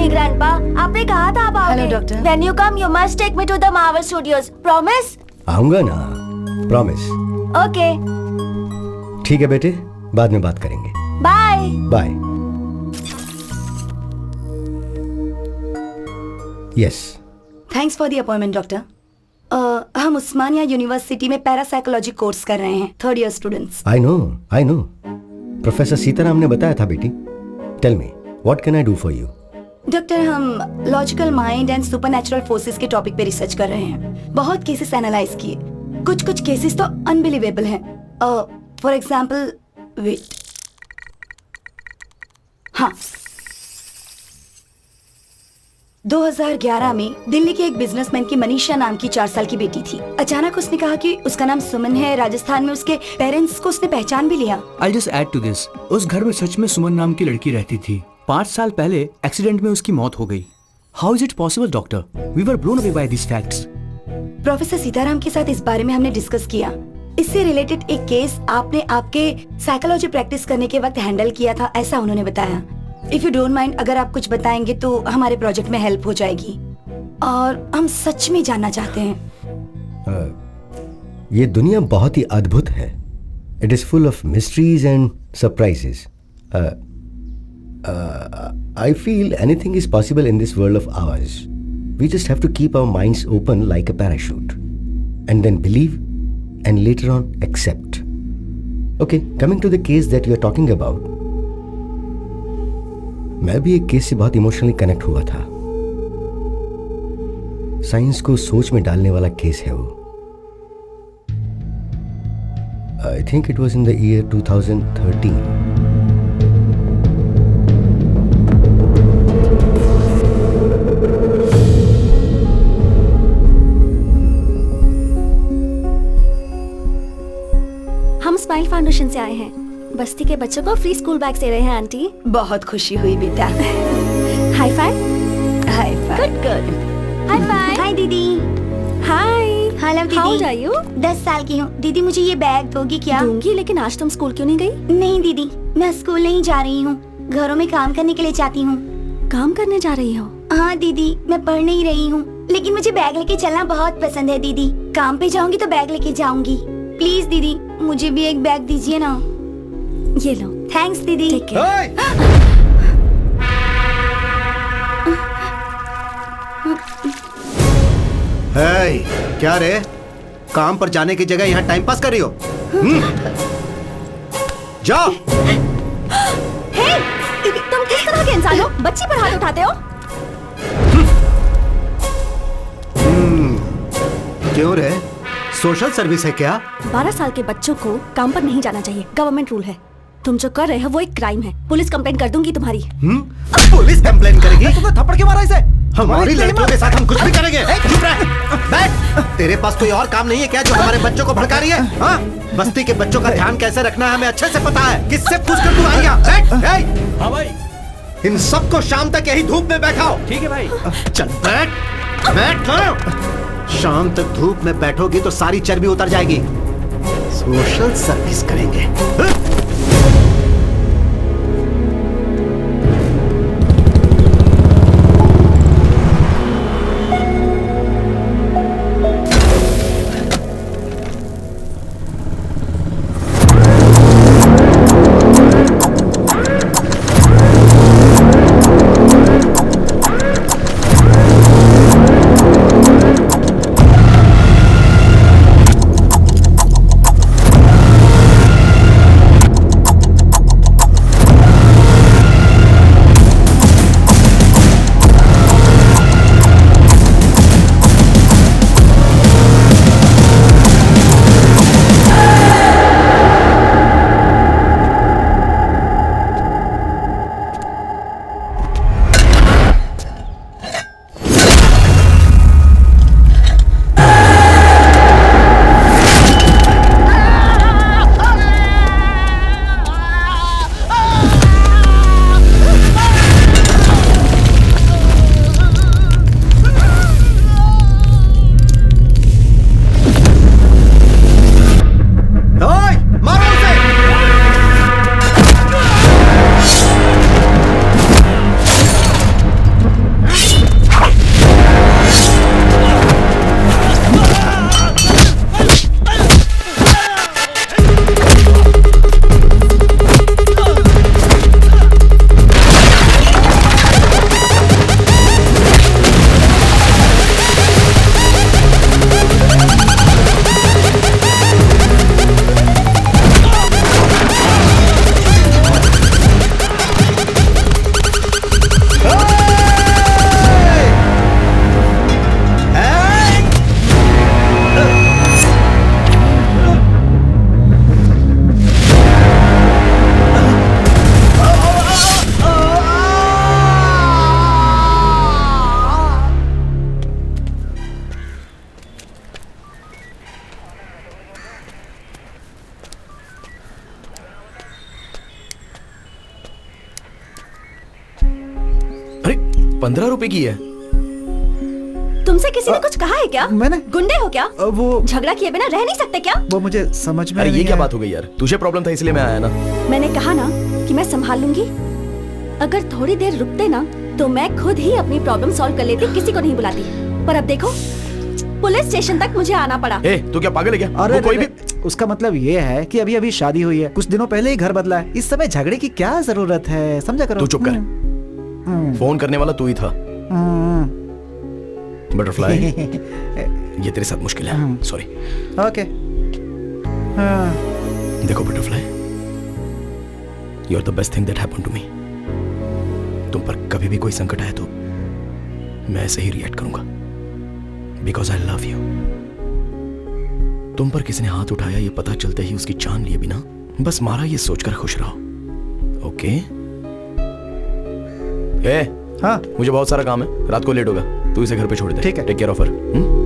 me, Grandpa. आपने कहा था आप आओगे. Hello, doctor. When you come, you must take me to the Marvel Studios. Promise? आऊंगा ना, प्रॉमिस. Okay. ठीक है बेटे, बाद में बात करेंगे. Bye. Bye. Yes. Thanks for the appointment doctor. हम उस्मानिया यूनिवर्सिटी में पैरासाइकोलॉजी कोर्स कर रहे हैं, third year students. I know. Professor Sitaram ने बताया था बेटी. Tell me, what can I do for you? Doctor, हम logical mind and supernatural forces के टॉपिक पे रिसर्च कर रहे हैं. बहुत केसेस एनालाइज किए. कुछ केसेस तो अनबिलीवेबल हैं. For example, wait. हाँ, 2011 में दिल्ली के एक बिजनेसमैन की मनीषा नाम की 4 साल की बेटी थी. अचानक उसने कहा कि उसका नाम सुमन है. राजस्थान में उसके पेरेंट्स को उसने पहचान भी लिया. I'll just add to this. उस घर में सच में सुमन नाम की लड़की रहती थी. 5 साल पहले एक्सीडेंट में उसकी मौत हो गई. How is it possible, doctor? We were blown away by these facts. Professor Sitaram के साथ इस बारे में हमने डिस्कस किया. इससे रिलेटेड एक केस आपने आपके साइकोलॉजी प्रैक्टिस करने के वक्त हैंडल किया था, ऐसा उन्होंने बताया. इफ यू डोंट माइंड, अगर आप कुछ बताएंगे तो हमारे प्रोजेक्ट में हेल्प हो जाएगी. और हम सच में जानना चाहते हैं. ये दुनिया बहुत ही अद्भुत है. It is full of mysteries and surprises. I feel anything is possible in this world of ours. We just have to keep our minds open like a parachute, and then believe, and later on accept. Okay, coming to the case that you are talking about. मैं भी एक case से बहुत emotionally connect हुआ था. Science को सोच में डालने वाला केस है वो. I think it was in the year 2013. हम स्माइल फाउंडेशन से आए हैं. बस्ती के बच्चों को फ्री स्कूल बैग दे रहे हैं आंटी. बहुत खुशी हुई बेटा. High five. High five. Good. High five. Hi दीदी. हाय. हेलो दीदी. How are you? 10 साल की हूँ. दीदी मुझे ये बैग दोगी क्या? दूंगी, लेकिन आज तुम स्कूल क्यों नहीं गई? नहीं दीदी, मैं स्कूल नहीं जा रही हूँ. घरों में काम करने के लिए जाती हूँ. काम करने जा रही हो? हाँ दीदी, मैं पढ़ नहीं रही हूँ, लेकिन मुझे बैग लेके चलना बहुत पसंद है दीदी. काम पे जाऊंगी तो बैग लेके जाऊंगी. प्लीज दीदी, मुझे भी एक बैग दीजिए ना. ये लो. थैंक्स दीदी. हे, क्या रे? काम पर जाने की जगह यहाँ टाइम पास कर रही हो? जाओ. हे, तुम किस तरह के इंसान हो? बच्ची पर हाथ उठाते हो? क्यों रे? सोशल सर्विस है क्या? 12 साल के बच्चों को काम पर नहीं जाना चाहिए. गवर्नमेंट रूल है. तुम जो कर रहे हो वो एक क्राइम है. पुलिस कंप्लेंट कर दूंगी तुम्हारी. पुलिस कंप्लेंट करेगी? तुमने थप्पड़ क्यों मारा इसे? हमारी लड़कियों के साथ हम कुछ भी करेंगे. चुप रह. बैठ. तेरे पास कोई और काम नहीं है क्या जो हमारे बच्चों को भड़का रही है? हाँ? बस्ती के बच्चों का ध्यान कैसे रखना है हमें अच्छे से पता है. किससे पूछकर तू आई यहाँ? बैठ. हाँ भाई. इन सबको शाम तक यही धूप में बैठाओ. ठीक है भाई. चल बैठ. बैठ. शाम तक धूप में बैठोगी तो सारी चर्बी उतर जाएगी. सोशल सर्विस करेंगे. ₹15 की है। तुमसे किसी ने कुछ कहा है क्या? मैंने गुंडे हो क्या? वो झगड़ा किए बिना रह नहीं सकते क्या? वो मुझे समझ में अरे ये नहीं क्या आया। बात हो गई यार, तुझे प्रॉब्लम था इसलिए मैं आया ना। मैंने कहा ना कि मैं संभाल लूंगी। अगर थोड़ी देर रुकते ना तो मैं खुद ही अपनी प्रॉब्लम सॉल्व कर लेती, किसी को नहीं बुलाती। पर अब देखो, पुलिस स्टेशन तक मुझे आना पड़ा। ए, तू क्या पागल है क्या? अरे वो कोई भी उसका मतलब ये है कि अभी अभी शादी हुई है, कुछ दिनों पहले ही घर बदला है, इस समय झगड़े की क्या जरूरत है, समझा करो। तू चुप कर। फोन करने वाला तू ही था। बटरफ्लाई, ये तेरे साथ मुश्किल है, सॉरी। ओके। देखो butterfly, you are the best thing that happened to me. तुम पर कभी भी कोई संकट आए तो मैं ऐसे ही रिएक्ट करूंगा, बिकॉज आई लव यू। तुम पर किसी ने हाथ उठाया ये पता चलते ही उसकी जान लिए बिना बस मारा, ये सोचकर खुश रहो, ओके? ए, हाँ मुझे बहुत सारा काम है, रात को लेट होगा, तू इसे घर पे छोड़ दे। ठीक है। Take care of her.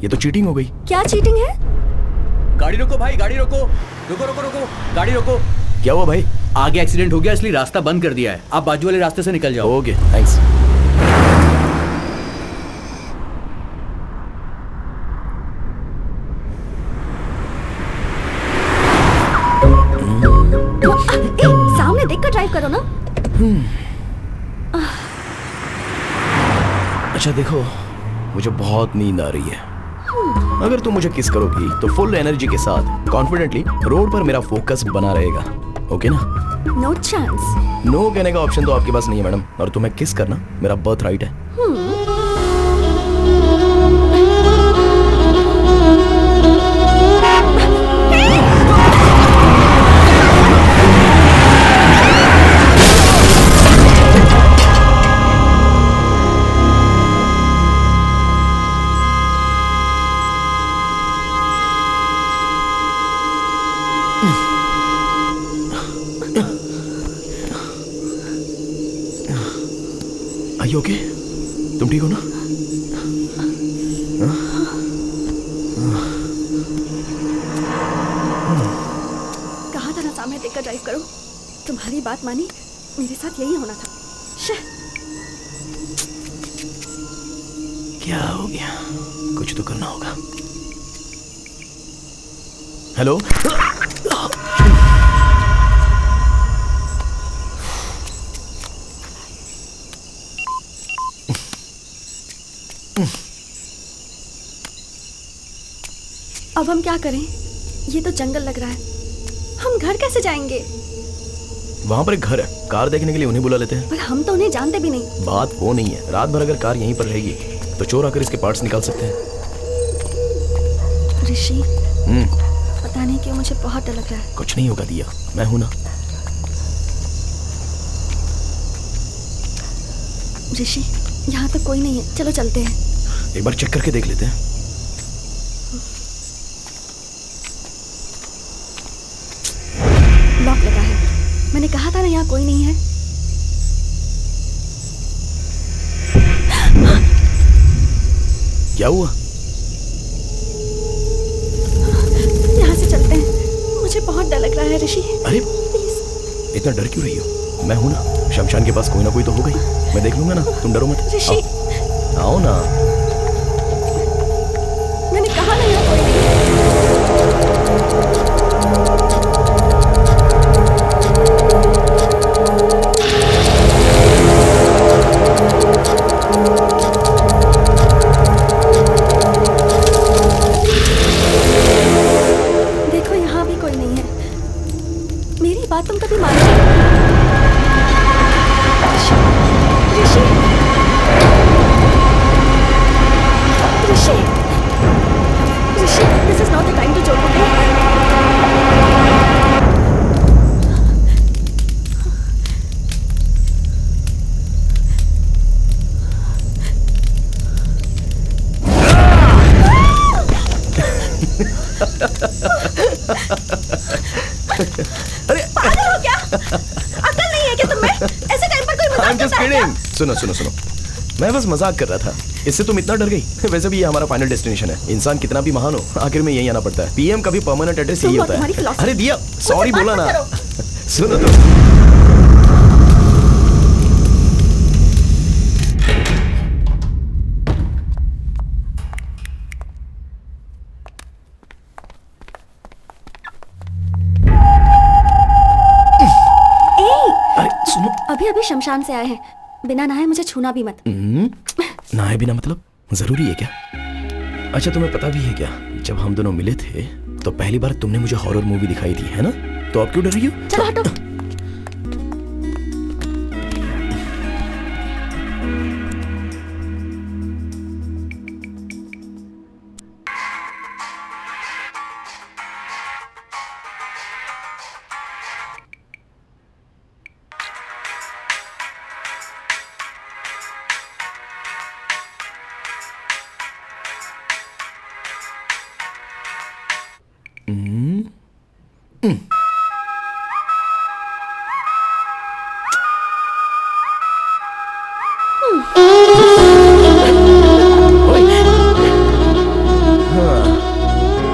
ये तो चीटिंग हो गई। क्या चीटिंग है? गाड़ी रोको भाई, गाड़ी रोको, रुको रुको रुको, गाड़ी रोको। क्या हुआ भाई? आगे एक्सीडेंट हो गया इसलिए रास्ता बंद कर दिया है, आप बाजू वाले रास्ते से निकल जाओ। Okay thanks. सामने देखकर ड्राइव करो ना। अच्छा देखो, मुझे बहुत नींद आ रही है। अगर तुम मुझे किस करोगी तो फुल एनर्जी के साथ कॉन्फिडेंटली रोड पर मेरा फोकस बना रहेगा, ओके ना? No chance. नो कहने का ऑप्शन तो आपके पास नहीं है मैडम, और तुम्हें किस करना मेरा बर्थ राइट है। तुम ठीक हो ना? कहा था ना सामने देखकर ड्राइव करो। तुम्हारी बात मानी, मेरे साथ यही होना था। शे। क्या हो गया? कुछ तो करना होगा। हेलो? अब हम क्या करें? ये तो जंगल लग रहा है। हम घर कैसे जाएंगे? वहां पर एक घर है, कार देखने के लिए उन्हें बुला लेते हैं। पर हम तो उन्हें जानते भी नहीं। बात वो नहीं है, रात भर अगर कार यहीं पर रहेगी तो चोर आकर इसके पार्ट्स निकाल सकते हैं। ऋषि, पता नहीं क्यों मुझे बहुत डर लग रहा है। कुछ नहीं होगा दिया, मैं हूं ना। ऋषि, यहाँ तो कोई नहीं है, चलो चलते हैं। एक बार चेक करके देख लेते हैं। लॉक लगा है। मैंने कहा था ना यहाँ कोई नहीं है। क्या हुआ? यहाँ से चलते हैं, मुझे बहुत डर लग रहा है ऋषि। अरे प्लीज। इतना डर क्यों रही हो? मैं हूं ना, शमशान के पास कोई ना कोई तो होगा ही। मैं देख लूंगा ना, तुम डरो मत। ऋषि, आओ ना। मैंने कहा ना यहाँ कोई नहीं है। देखो यहाँ भी कोई नहीं है। मेरी बात तुम कभी मानो? ऋषि, ऋषि, ऋषि, ऋषि, this is not the time to joke, okay? अरे पागल हो क्या? अकल नहीं है क्या तुम्हें? ऐसे टाइम पर कोई मजाक I'm just करता है क्या? kidding. सुनो सुनो सुनो, मैं बस मजाक कर रहा था। इससे तुम इतना डर गई? वैसे भी ये हमारा फाइनल डेस्टिनेशन है। इंसान कितना भी महान हो, आखिर में यही आना पड़ता है। पीएम का भी परमानेंट एड्रेस यही तुम और होता तुम्हारी है। philosophy। अरे दिया, सॉरी बात बोला मत ना। करो। सुनो तो। अरे सुनो, अभी अभी शमशान से आए हैं, बिना नहाए मुझे छूना भी मत। नहाए बिना मतलब जरूरी है क्या? अच्छा तुम्हें पता भी है क्या, जब हम दोनों मिले थे तो पहली बार तुमने मुझे हॉरर मूवी दिखाई थी, है ना? तो अब क्यों डर रही हो? चलो हटो।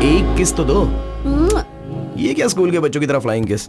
एक किस तो दो। ये क्या स्कूल के बच्चों की तरह flying kiss?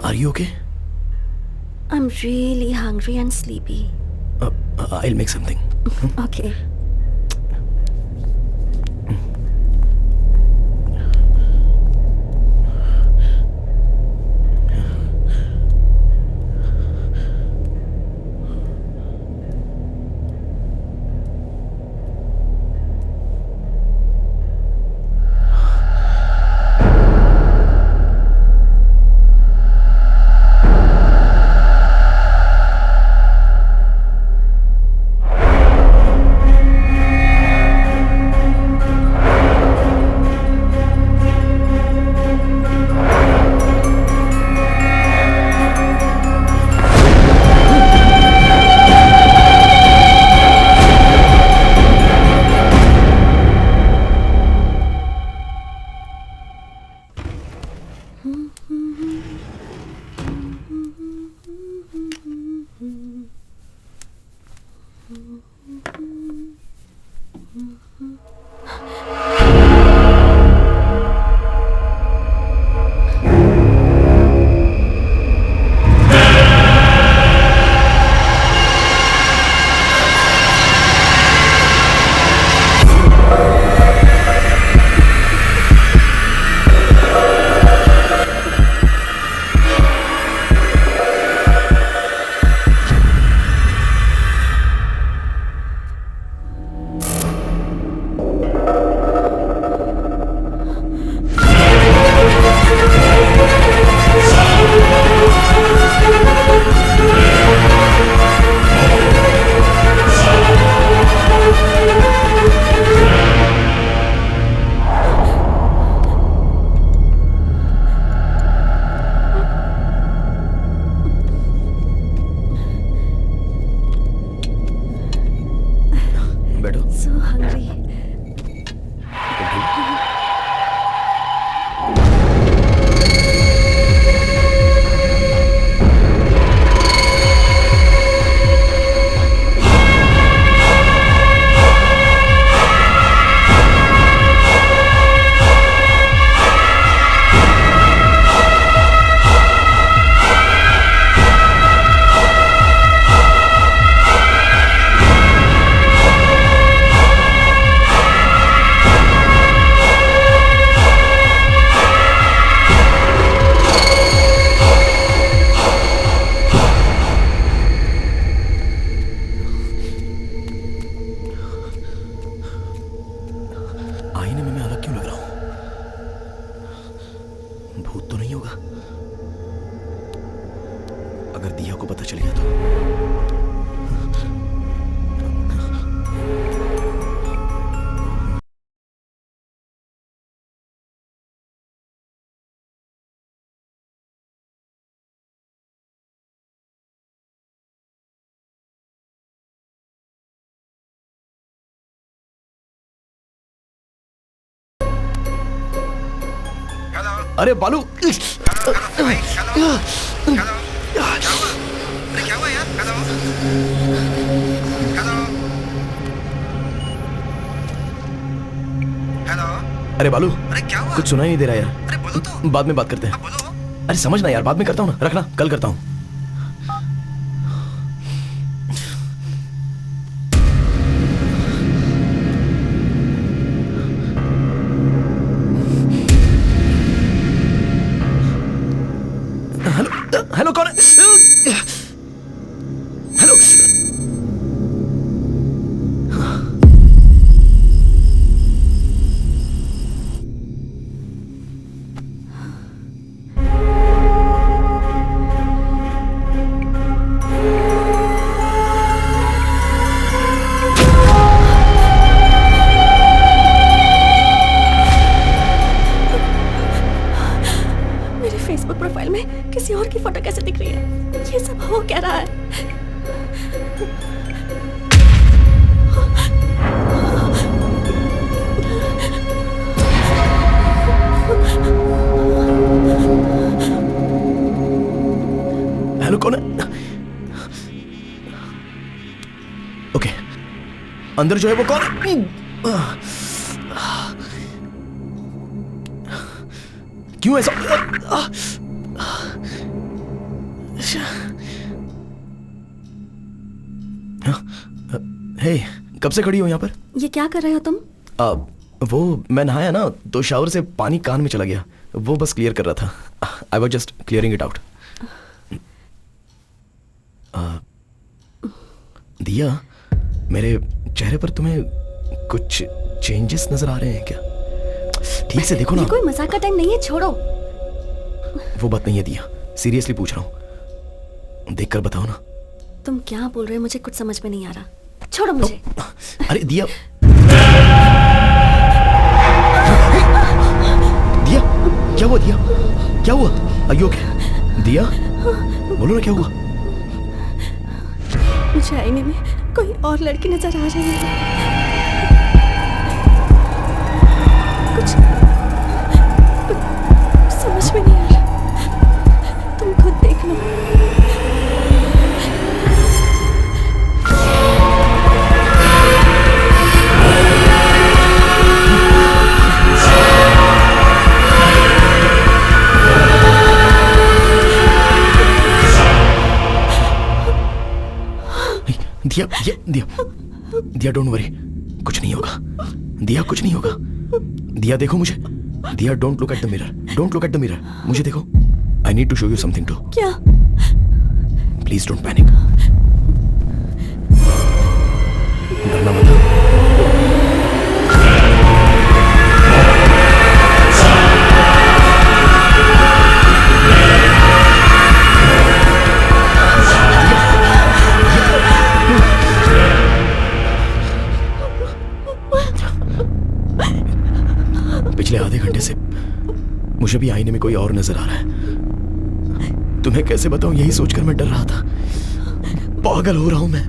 Are you okay? I'm really hungry and sleepy. I'll make something. Okay. So hungry. आईने में मैं अलग क्यों लग रहा हूं? भूत तो नहीं होगा? अगर दिया को पता चल गया तो अरे बालू अरे क्या हुआ यार? हेलो अरे बालू अरे क्या हुआ? कुछ सुनाई नहीं दे रहा यार। अरे बोलो तो। बाद में बात करते हैं। बोलो। अरे समझना यार, बाद में करता हूँ ना, रखना, कल करता हूँ। हेलो हेलो, कौन है? हेलो हेलो, कौन है? ओके, अंदर जो है वो कौन है? क्यों ऐसा? हे, कब से खड़ी हो यहाँ पर? ये क्या कर रहे हो तुम? वो मैं नहाया ना तो शावर से पानी कान में चला गया, वो बस क्लियर कर रहा था। I was just clearing it out. दिया, मेरे चेहरे पर तुम्हें कुछ चेंजेस नजर आ रहे हैं क्या? ठीक से देखो ना। ये कोई मजाक का टाइम नहीं है, छोड़ो। वो बात नहीं है दिया, सीरियसली पूछ रहा हूँ, देखकर बताओ ना। तुम क्या बोल रहे हो, मुझे कुछ समझ में नहीं आ रहा। छोड़ो मुझे। अरे दिया, दिया क्या हुआ? दिया क्या हुआ? Are you okay? दिया बोलो ना क्या हुआ? मुझे आईने में कोई और लड़की नजर आ रही है। कुछ समझ में नहीं आ रहा, तुम खुद देख लो। दिया, दिया डोंट वरी, कुछ नहीं होगा। दिया कुछ नहीं होगा। दिया देखो मुझे। Diya don't look at the mirror, don't look at the mirror, मुझे देखो। I need to show you something too. क्या? प्लीज डोंट पैनिक, डरना मत। पिछले आधे घंटे से मुझे भी आईने में कोई और नजर आ रहा है। तुम्हें कैसे बताऊं, यही सोचकर मैं डर रहा था। पागल हो रहा हूं मैं।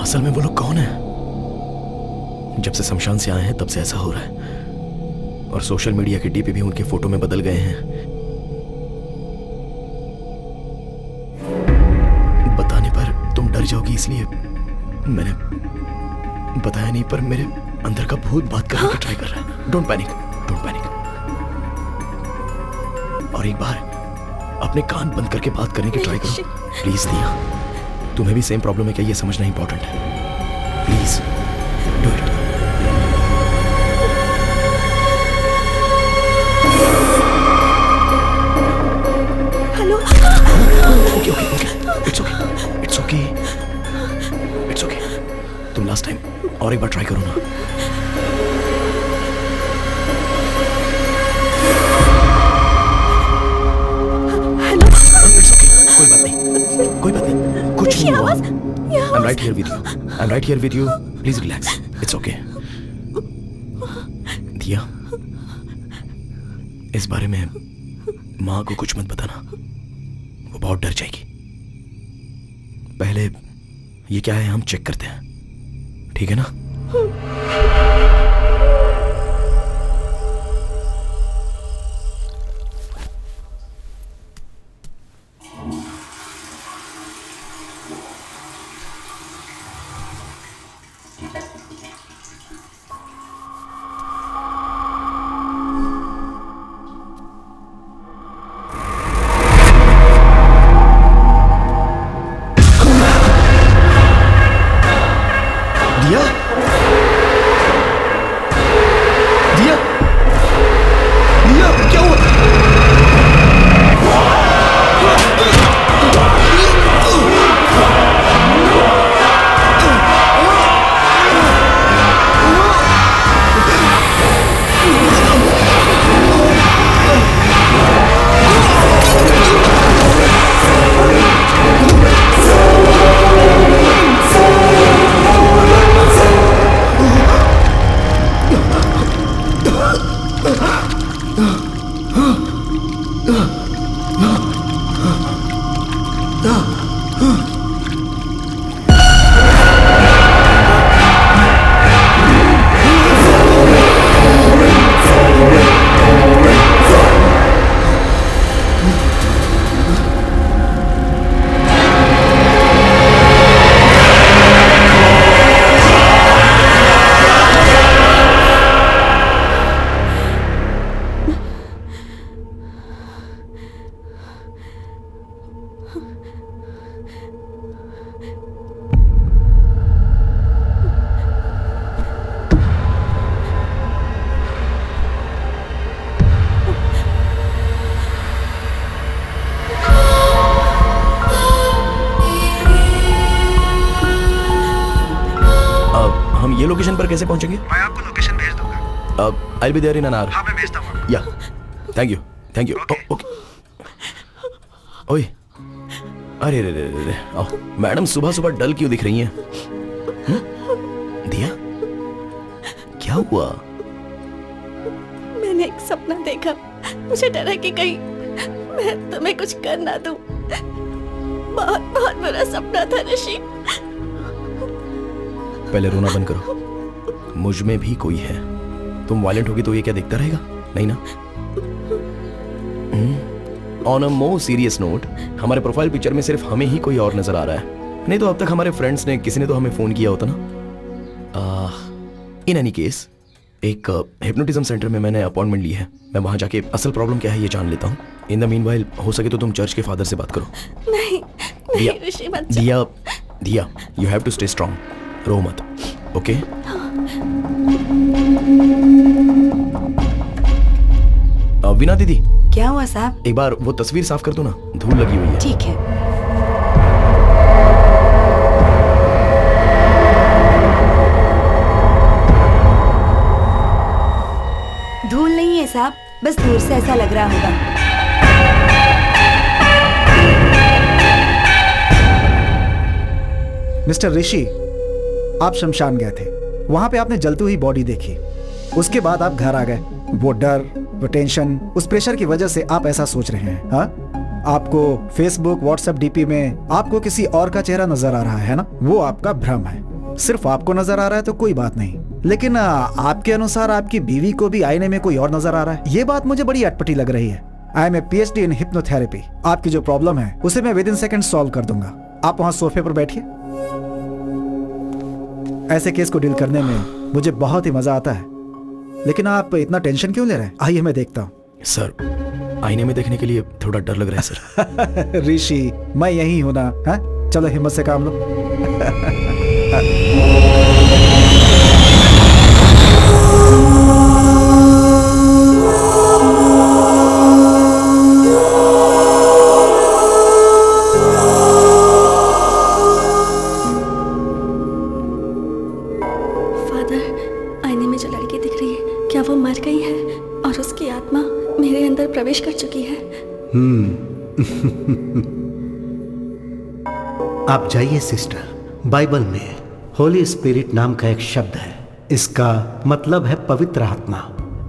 असल में वो लोग कौन है? जब से शमशान से आए हैं तब से ऐसा हो रहा है, और सोशल मीडिया के डीपी भी उनके फोटो में बदल गए हैं। बताने पर तुम डर जाओगी इसलिए मैंने बताया नहीं, पर मेरे अंदर का भूत बात करने की ट्राई कर रहा है। Don't panic, don't panic. और एक बार अपने कान बंद करके बात करने की ट्राई करो प्लीज। दिया, तुम्हें भी सेम प्रॉब्लम है क्या, ये समझना इंपॉर्टेंट है। Please do it. Hello. Okay okay okay, it's okay, it's okay, it's okay. तुम लास्ट टाइम और एक बार ट्राई करो ना। इट्स ओके, कोई बात नहीं, कोई बात नहीं, कुछ नहीं हुआ। I'm right here with you. I'm right here with you. Please relax. It's okay. दिया, इस बारे में माँ को कुछ मत बताना, वो बहुत डर जाएगी। पहले ये क्या है हम चेक करते हैं, ठीक है ना? दिया, हम ये लोकेशन पर कैसे पहुंचेंगे? मैं आपको लोकेशन भेज दूंगा। I'll be there in an hour. हाँ, मैं भेजता हूँ। Yeah. Thank you. Thank you. Okay. ओए, अरे रे रे रे रे, आओ। मैडम सुबह सुबह डल क्यों दिख रही हैं? दिया, क्या हुआ? मैंने एक सपना देखा। मुझे डर है कि कहीं मैं तुम्हें कुछ कर ना दूं। बहुत बहुत बुरा सपना था ऋषि। पहले रोना बंद करो। मुझ में भी कोई है। तुम वायलेंट होगी तो ये क्या देखता रहेगा? नहीं ना? On a more serious note, हमारे प्रोफाइल पिक्चर में सिर्फ हमें ही कोई और नजर आ रहा है। नहीं तो अब तक हमारे फ्रेंड्स ने किसी ने तो हमें फोन किया होता ना। इन एनी केस, एक हिप्नोटिज्म सेंटर में मैंने अपॉइंटमेंट ली है। मैं वहां जाके असल प्रॉब्लम क्या है ये जान लेता हूँ। इन द मीनवाइल हो सके तो तुम चर्च के फादर से बात करो। नहीं नहीं ऋषि मत जा। Diya, Diya, you have to stay strong. रो मत, ओके? वीना दीदी, क्या हुआ साहब? एक बार वो तस्वीर साफ कर दो ना, धूल लगी हुई है। ठीक है। धूल नहीं है साहब, बस दूर से ऐसा लग रहा होगा। मिस्टर ऋषि, आप शमशान गए थे। वहां पे आपने जलती हुई बॉडी देखी। उसके बाद आप घर आ गए। वो डर, वो टेंशन, उस प्रेशर की वजह से आप ऐसा सोच रहे हैं। हाँ, आपको फेसबुक, व्हाट्सएप डीपी में आपको किसी और का चेहरा नजर आ रहा है ना? वो आपका भ्रम है। सिर्फ आपको नजर आ रहा है तो कोई बात नहीं, लेकिन आपके अनुसार आपकी बीवी को भी आईने में कोई और नजर आ रहा है। ये बात मुझे बड़ी अटपटी लग रही है। I am a PhD in hypnotherapy. आपकी जो प्रॉब्लम है उसे मैं विदिन सेकंड सॉल्व कर दूंगा। आप वहां सोफे पर बैठिए। ऐसे केस को डील करने में मुझे बहुत ही मजा आता है, लेकिन आप इतना टेंशन क्यों ले रहे हैं? आइए मैं देखता हूँ। सर, आईने में देखने के लिए थोड़ा डर लग रहा है सर। ऋषि, मैं यही हूं ना। हाँ, चलो हिम्मत से काम लो। प्रवेश कर चुकी है। आप जाइए सिस्टर, बाइबल में होली स्पिरिट नाम का एक शब्द है। इसका मतलब है पवित्र आत्मा।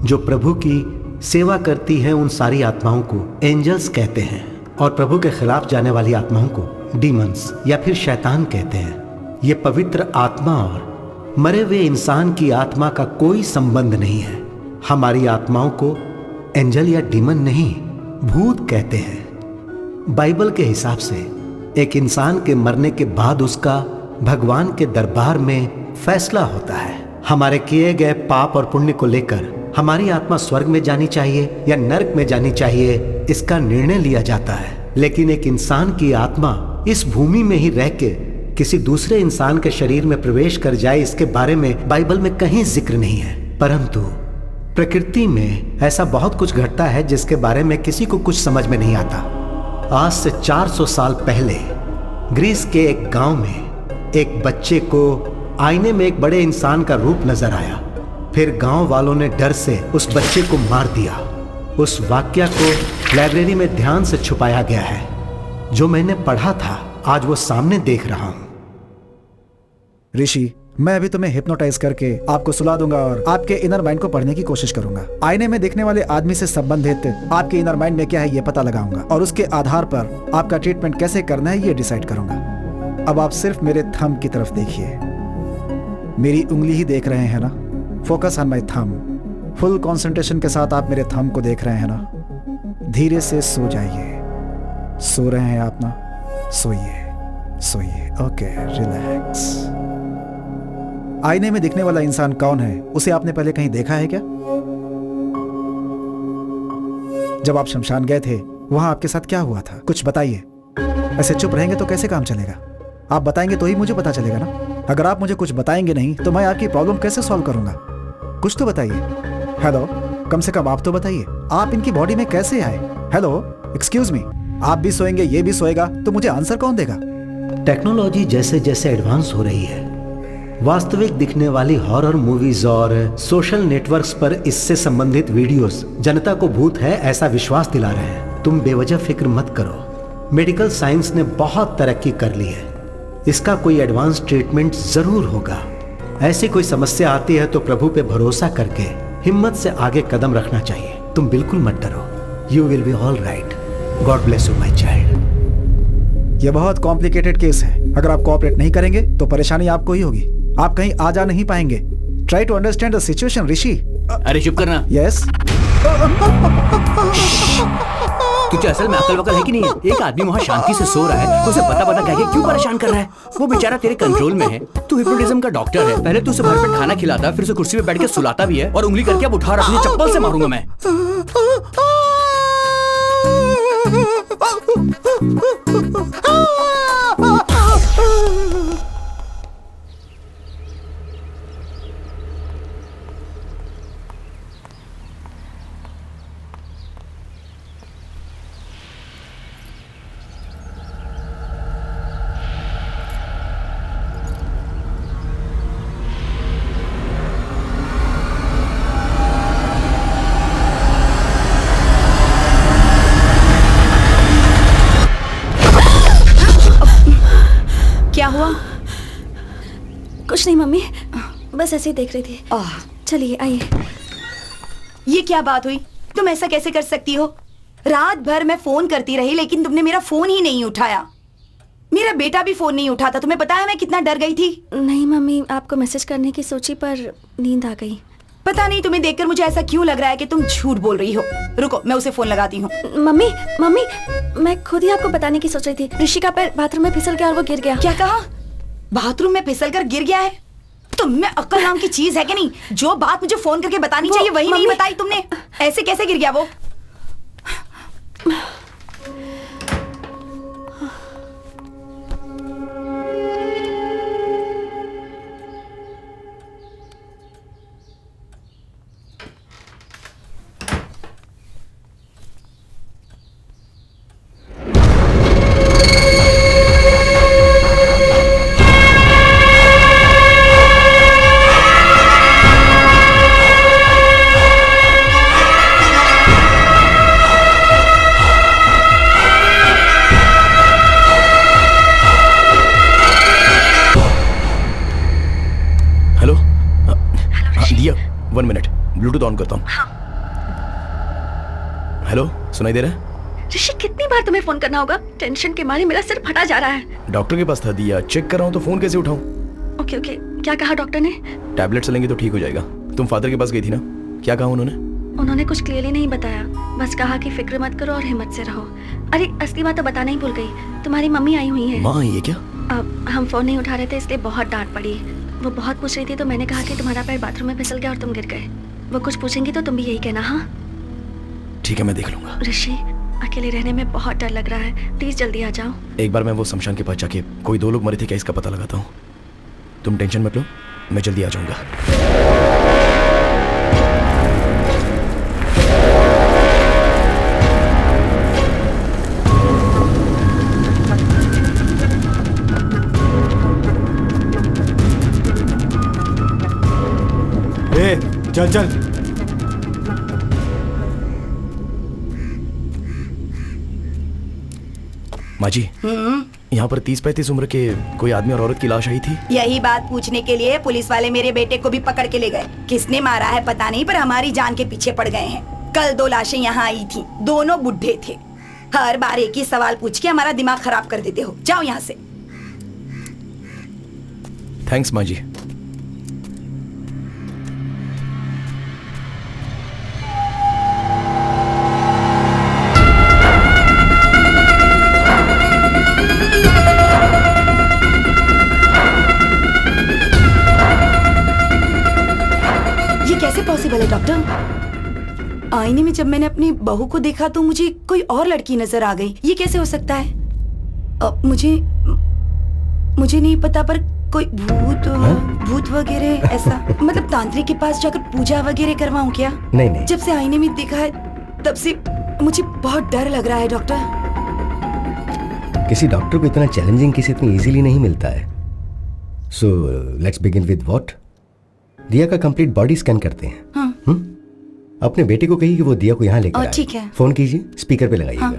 जो प्रभु की सेवा करती है उन सारी आत्माओं को एंजल्स कहते हैं, और प्रभु के खिलाफ जाने वाली आत्माओं को डीमंस या फिर शैतान कहते हैं। ये पवित्र आत्मा और मरे हुए इंसान की आत्मा का कोई संबंध नहीं है। हमारी आत्माओं को एंजल या डीमन नहीं, भूत कहते हैं। बाइबल के हिसाब से एक इंसान के मरने के बाद उसका भगवान के दरबार में फैसला होता है। हमारे किए गए पाप और पुण्य को लेकर हमारी आत्मा स्वर्ग में जानी चाहिए या नरक में जानी चाहिए, इसका निर्णय लिया जाता है। लेकिन एक इंसान की आत्मा इस भूमि में ही रह के किसी दूसरे इंसान के शरीर में प्रवेश कर जाए, इसके बारे में बाइबल में कहीं जिक्र नहीं है। परंतु प्रकृति में ऐसा बहुत कुछ घटता है जिसके बारे में किसी को कुछ समझ में नहीं आता। आज से 400 साल पहले ग्रीस के एक गांव में एक बच्चे को आईने में एक बड़े इंसान का रूप नजर आया। फिर गांव वालों ने डर से उस बच्चे को मार दिया। उस वाक्य को लाइब्रेरी में ध्यान से छुपाया गया है। जो मैंने पढ़ा था आज वो सामने देख रहा हूं। ऋषि, मैं अभी तुम्हें हिप्नोटाइज करके आपको सुला दूंगा और आपके इनर माइंड को पढ़ने की कोशिश करूंगा। आईने में देखने वाले आदमी से संबंधित आपके इनर माइंड में क्या है ये पता लगाऊंगा और उसके आधार पर आपका ट्रीटमेंट कैसे करना है ये डिसाइड करूंगा। अब आप सिर्फ मेरे थंब की तरफ देखिए। मेरी उंगली ही देख रहे हैं ना? Focus on my thumb. Full concentration के साथ आप मेरे थंब को देख रहे हैं ना? धीरे से सो जाइए। सो रहे हैं आप ना? सोइए सोइए। Okay, relax. आईने में दिखने वाला इंसान कौन है, उसे आपने पहले कहीं देखा है क्या? जब आप शमशान गए थे वहां आपके साथ क्या हुआ था? कुछ बताइए। ऐसे चुप रहेंगे तो कैसे काम चलेगा? आप बताएंगे तो ही मुझे पता चलेगा ना। अगर आप मुझे कुछ बताएंगे नहीं तो मैं आपकी प्रॉब्लम कैसे सॉल्व करूंगा? कुछ तो बताइए। हेलो, कम से कम आप तो बताइए, आप इनकी बॉडी में कैसे आए? हेलो, एक्सक्यूज मी, आप भी सोएंगे ये भी सोएगा तो मुझे आंसर कौन देगा? टेक्नोलॉजी जैसे जैसे एडवांस हो रही है, वास्तविक दिखने वाली हॉरर मूवीज और सोशल नेटवर्क्स पर इससे संबंधित वीडियोस जनता को भूत है ऐसा विश्वास दिला रहे हैं। तुम बेवजह फिक्र मत करो। मेडिकल साइंस ने बहुत तरक्की कर ली है। इसका कोई एडवांस ट्रीटमेंट जरूर होगा। ऐसी कोई समस्या आती है तो प्रभु पे भरोसा करके हिम्मत से आगे कदम रखना चाहिए। तुम बिल्कुल मत डरो। You will be all right. God bless you my child. यह बहुत कॉम्प्लिकेटेड केस है। अगर आप कोऑपरेट नहीं करेंगे तो परेशानी आपको ही होगी। आप कहीं आ जा नहीं पाएंगे। Try to understand the situation Rishi. अरे चुप करना। यस। तुझे असल में अकल वकल है कि नहीं है? एक आदमी वहाँ शांति से सो रहा है, उसे पता कह के क्यों परेशान कर रहा है? वो बेचारा तेरे कंट्रोल में है। तू हिप्नोटिज्म का डॉक्टर है। पहले तू उसे भरपेट खाना खिलाता, फिर उसे कुर्सी पे बैठ के सुलाता भी है और उंगली करके अब उठा रहा है। चप्पल से मारूंगा मैं। क्या हुआ? कुछ नहीं मम्मी, बस ऐसे ही देख रही थी। चलिए आइए। ये क्या बात हुई? तुम ऐसा कैसे कर सकती हो? रात भर मैं फोन करती रही लेकिन तुमने मेरा फोन ही नहीं उठाया। मेरा बेटा भी फोन नहीं उठाता। तुम्हें पता है मैं कितना डर गई थी? नहीं मम्मी, आपको मैसेज करने की सोची पर नींद आ गई। पता नहीं तुम्हें देखकर मुझे ऐसा क्यों लग रहा है कि तुम झूठ बोल रही हो। रुको, मैं उसे फोन लगाती हूँ। मम्मी मम्मी, मैं खुद ही आपको बताने की सोच रही थी। ऋषि का पैर बाथरूम में फिसल गया और वो गिर गया। क्या कहा? बाथरूम में फिसलकर गिर गया है? तुम में अक्ल नाम की चीज है कि नहीं? जो बात मुझे फोन करके बतानी चाहिए वही नहीं बताई तुमने। ऐसे कैसे गिर गया वो? वन मिनट, ब्लूटूथ ऑन करता हूँ। हेलो, सुनाई दे रहा है? ऋषि, कितनी बार तुम्हें फोन करना होगा? टेंशन के मारे मेरा सिर फटा जा रहा है। डॉक्टर के पास था दिया, चेक कर रहा हूँ तो फोन कैसे उठाऊं? ओके ओके, क्या कहा डॉक्टर ने? टैबलेट्स लेंगे तो ठीक हो जाएगा। तुम फादर के पास गई थी ना, क्या कहा उन्होंने? उन्होंने कुछ क्लियरली नहीं बताया, बस कहा कि फिक्र मत करो और हिम्मत से रहो। अरे असली बात तो बताना ही भूल गई, तुम्हारी मम्मी आई हुई है। माँ आई है क्या? अब हम फोन नहीं उठा रहे थे इसलिए बहुत डांट पड़ी। वो बहुत पूछ रही थी तो मैंने कहा कि तुम्हारा पैर बाथरूम में फिसल गया और तुम गिर गए। वो कुछ पूछेंगी तो तुम भी यही कहना। हाँ ठीक है, मैं देख लूंगा। ऋषि, अकेले रहने में बहुत डर लग रहा है, प्लीज जल्दी आ जाओ। एक बार मैं वो शमशान के पास जाके कोई 2 लोग मरे थे क्या इसका पता लगाता हूँ। तुम टेंशन मत लो, मैं जल्दी आ जाऊंगा। चल चल। माँ जी, यहाँ पर 30-35 उम्र के कोई आदमी और औरत की लाश आई थी। यही बात पूछने के लिए पुलिस वाले मेरे बेटे को भी पकड़ के ले गए। किसने मारा है पता नहीं, पर हमारी जान के पीछे पड़ गए हैं। कल 2 लाशें यहाँ आई थी, दोनों बुढ़े थे। हर बार एक ही सवाल पूछ के हमारा दिमाग खराब कर देते हो। जाओ यहाँ से। थैंक्स माँ जी। ये कैसे पॉसिबल है डॉक्टर? आईने में जब मैंने अपनी बहू को देखा तो मुझे कोई और लड़की नजर आ गई। ये कैसे हो सकता है? मुझे नहीं पता, पर कोई भूत वगैरह ऐसा मतलब तांत्रिक के पास जाकर पूजा वगैरह करवाऊं क्या? नहीं। जब से आईने में देखा है तब से मुझे बहुत डर लग रहा है डॉक्टर। किसी डॉक्टर को इतना चैलेंजिंग केस इतनी इजीली नहीं मिलता है। So let's begin with what? दिया का कंप्लीट बॉडी स्कैन करते हैं। हाँ। अपने बेटे को कहिए कि वो दिया को यहाँ लेकर आए। ठीक है। फोन कीजिए, स्पीकर पे लगाइएगा। हाँ।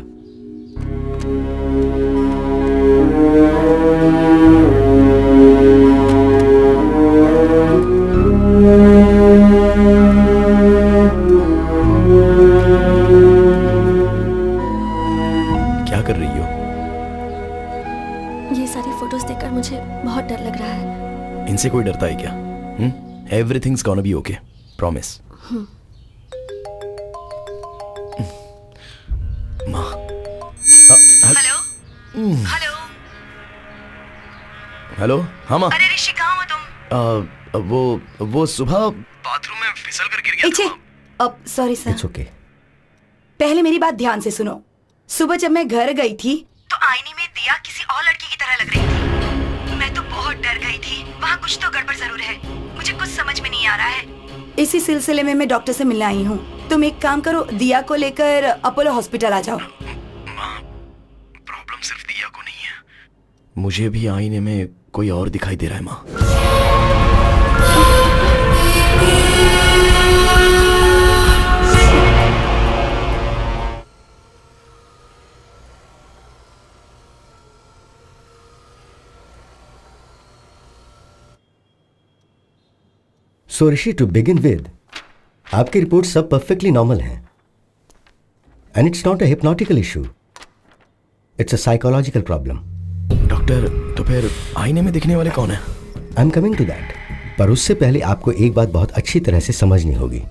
क्या कर रही हो? ये सारी फोटोज देखकर मुझे बहुत डर लग रहा है। इनसे कोई डरता है क्या? Everything's gonna be okay, promise. माँ। Hello hello hello. हाँ माँ। अरे ऋषि, कहाँ हो तुम? वो सुबह बाथरूम में फिसल कर गिर गया था। अब सॉरी सर। It's okay. पहले मेरी बात ध्यान से सुनो। सुबह जब मैं घर गई थी तो आईने में दिया किसी और लड़की की तरह लग रही थी। मैं तो बहुत डर गई थी। वहाँ कुछ तो गड़बड़ जरूर है, मुझे कुछ समझ में नहीं आ रहा है। इसी सिलसिले में मैं डॉक्टर से मिलने आई हूँ। तुम एक काम करो, दिया को लेकर अपोलो हॉस्पिटल आ जाओ। प्रॉब्लम सिर्फ दिया को नहीं है, मुझे भी आईने में कोई और दिखाई दे रहा है माँ। So Rishi, to begin with, आपकी रिपोर्ट सब परफेक्टली नॉर्मल हैं and it's not a hypnotical issue, it's a psychological problem. Doctor, तो फिर आईने में दिखने वाले कौन है? I am coming to that, पर उससे पहले आपको एक बात बहुत अच्छी तरह से समझनी होगी।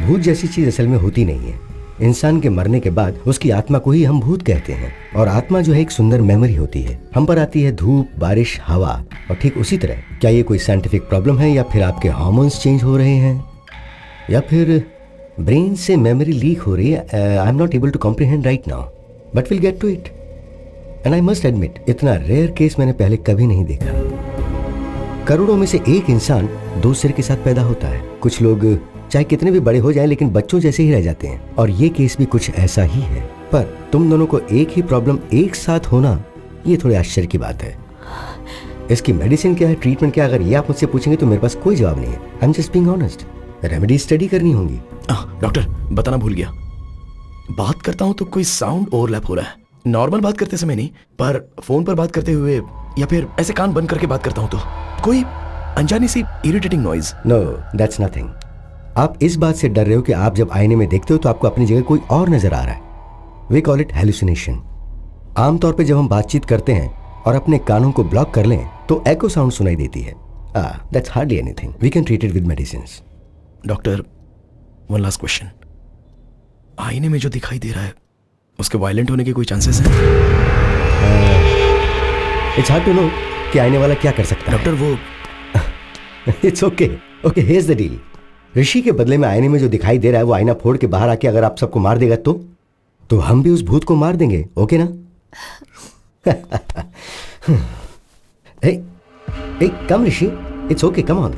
भूत जैसी चीज असल में होती नहीं है। इंसान के मरने के बाद उसकी आत्मा को ही हम भूत कहते हैं, और आत्मा जो है एक सुंदर मेमोरी होती है। हम पर आती है धूप, बारिश, हवा, और ठीक उसी तरह क्या ये कोई साइंटिफिक प्रॉब्लम है, या फिर आपके हार्मोन्स चेंज हो रहे हैं, या फिर ब्रेन से मेमोरी लीक हो रही है? I am not able to comprehend right now, but will get to it. And I must admit, इतना रेयर केस मैंने पहले कभी नहीं देखा। करोड़ों में से एक इंसान 2 सिर के साथ पैदा होता है। कुछ लोग चाहे कितने भी बड़े हो जाएं लेकिन बच्चों जैसे ही रह जाते हैं, और ये केस भी कुछ ऐसा ही है। पर तुम दोनों को एक ही प्रॉब्लम एक साथ होना, ये थोड़े आश्चर्य की बात है। इसकी मेडिसिन क्या है, ट्रीटमेंट क्या है, अगर ये आप मुझसे पूछेंगे तो मेरे पास कोई जवाब नहीं है। I am just being honest. Remedy study करनी होंगी। डॉक्टर, बताना भूल गया, बात करता हूँ तो कोई साउंड ओवरलैप हो रहा है। नॉर्मल बात करते समय नहीं, पर फोन पर बात करते हुए या फिर ऐसे कान बंद करके बात करता हूँ तो कोई अनजानी सी irritating noise. No, that's nothing. आप इस बात से डर रहे हो कि आप जब आईने में देखते हो तो आपको अपनी जगह कोई और नजर आ रहा है। We call it hallucination. आमतौर पे जब हम बातचीत करते हैं और अपने कानों को ब्लॉक कर लें तो एको साउंड सुनाई देती है। That's hardly anything, we can treat it with medicines. Doctor, one last question, आईने में जो दिखाई दे रहा है उसके वायलेंट होने के कोई चांसेस हैं? इट्स हार्ड टू नो कि आईने वाला क्या कर सकता है। डॉक्टर, वो it's okay, okay, here's the deal. Rishi के बदले में आईने में जो दिखाई दे रहा है वो आईना फोड़ के बाहर आके अगर आप सबको मार देगा तो हम भी उस भूत को मार देंगे, ओके ना? hey, come Rishi, it's okay, come on.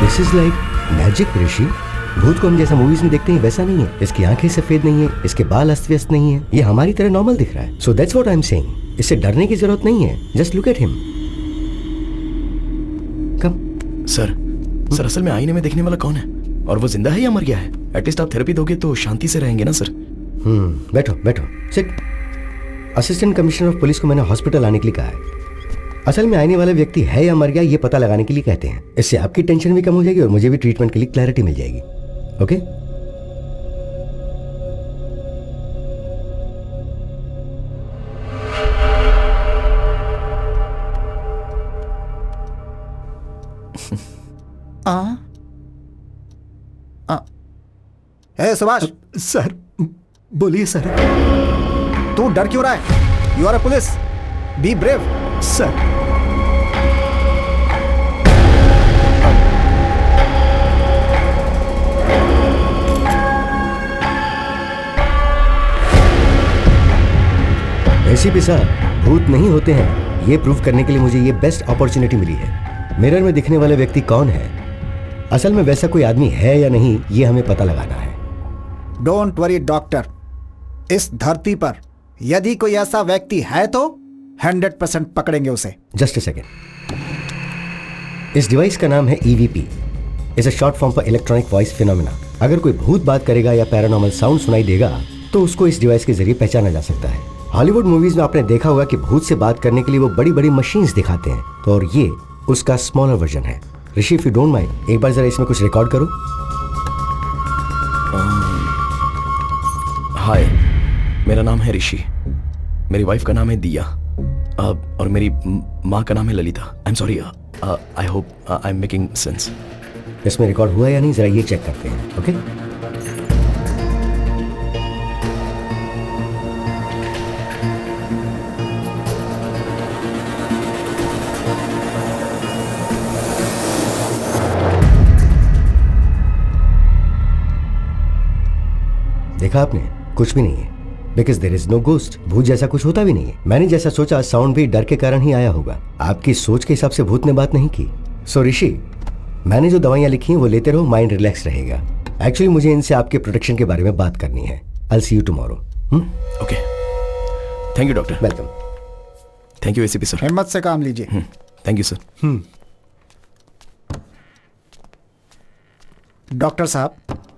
This is like magic ऋषि। भूत को हम जैसा मूवीज में देखते हैं वैसा नहीं है। इसकी आंखें सफेद नहीं है, इसके बाल अस्त व्यस्त नहीं है, ये हमारी तरह नॉर्मल दिख रहा है। So that's what I am saying. इससे डरने की जरूरत नहीं है, just look at him. Come. Sir असल में आईने में देखने वाला कौन है, और वो जिंदा है या मर गया है? एटलीस्ट आप थेरेपी दोगे तो शांति से रहेंगे ना सर। बैठो बैठो, sit. Assistant commissioner of police को मैंने हॉस्पिटल आने के लिए कहा है। असल में आने वाला व्यक्ति है या मर गया ये पता लगाने के लिए कहते हैं। इससे आपकी टेंशन भी कम हो जाएगी और मुझे भी ट्रीटमेंट के लिए क्लैरिटी मिल जाएगी। ओके? सुभाष। सर बोलिए सर। तू डर क्यों रहा है? You are a police, be brave. Sir ACP साहब, भूत नहीं होते हैं, ये प्रूव करने के लिए मुझे ये बेस्ट अपॉर्चुनिटी मिली है। मिरर में दिखने वाले व्यक्ति कौन है, असल में वैसा कोई आदमी है या नहीं, ये हमें पता लगाना है। डोंट वरी डॉक्टर, इस धरती पर यदि कोई ऐसा व्यक्ति है तो 100% पकड़ेंगे उसे। Just a second. इस डिवाइस का नाम है EVP, is a short form for electronic voice phenomena. अगर कोई भूत बात करेगा या पैरानॉर्मल साउंड सुनाई देगा तो उसको इस डिवाइस के जरिए पहचाना जा सकता है। हॉलीवुड मूवीज में आपने देखा होगा कि भूत से बात करने के लिए वो बड़ी बड़ी मशीन्स दिखाते हैं, तो और ये उसका स्मॉलर वर्जन है। ऋषि, इफ यू डोंट माइंड, एक बार जरा इसमें कुछ रिकॉर्ड करो। हाय, मेरा नाम है ऋषि, मेरी वाइफ का नाम है दिया, और मेरी माँ का नाम है Lalita. I am sorry, I hope I am making sense. इसमें रिकॉर्ड हुआ या नहीं, जरा ये चेक करते हैं। ओके? देखा आपने, कुछ भी नहीं है, because there is no ghost. भूत जैसा कुछ होता भी नहीं है। मैंने जैसा सोचा, साउंड भी डर के कारण ही आया होगा। आपकी सोच के हिसाब से भूत ने बात नहीं की। सो ऋषि, मैंने जो दवाइयां लिखी हैं वो लेते रहो, माइंड रिलैक्स रहेगा। एक्चुअली मुझे इनसे आपके प्रोटेक्शन के बारे में बात करनी है। I will see you tomorrow. Okay, thank you doctor. Welcome. Thank you ACP sir. हिम्मत से काम लीजिए। Thank you sir. डॉक्टर साहब,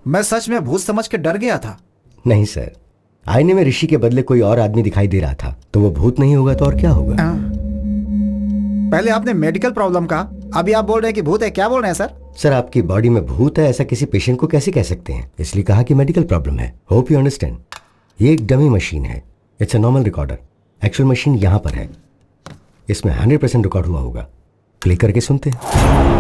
मैं सच में भूत समझ के डर गया था। नहीं सर, आईने में ऋषि के बदले कोई और आदमी दिखाई दे रहा था, तो वो भूत नहीं होगा तो और क्या होगा? पहले आपने मेडिकल प्रॉब्लम कहा, अभी आप बोल रहे हैं कि भूत है। क्या बोल रहे हैं सर? सर, आपकी बॉडी में भूत है ऐसा किसी पेशेंट को कैसे कह सकते हैं? इसलिए कहा कि मेडिकल प्रॉब्लम है। Hope you understand. ये एक डमी मशीन है, it's a normal recorder. Actual machine यहाँ पर है, इसमें 100% रिकॉर्ड हुआ होगा। प्ले करके सुनते हैं।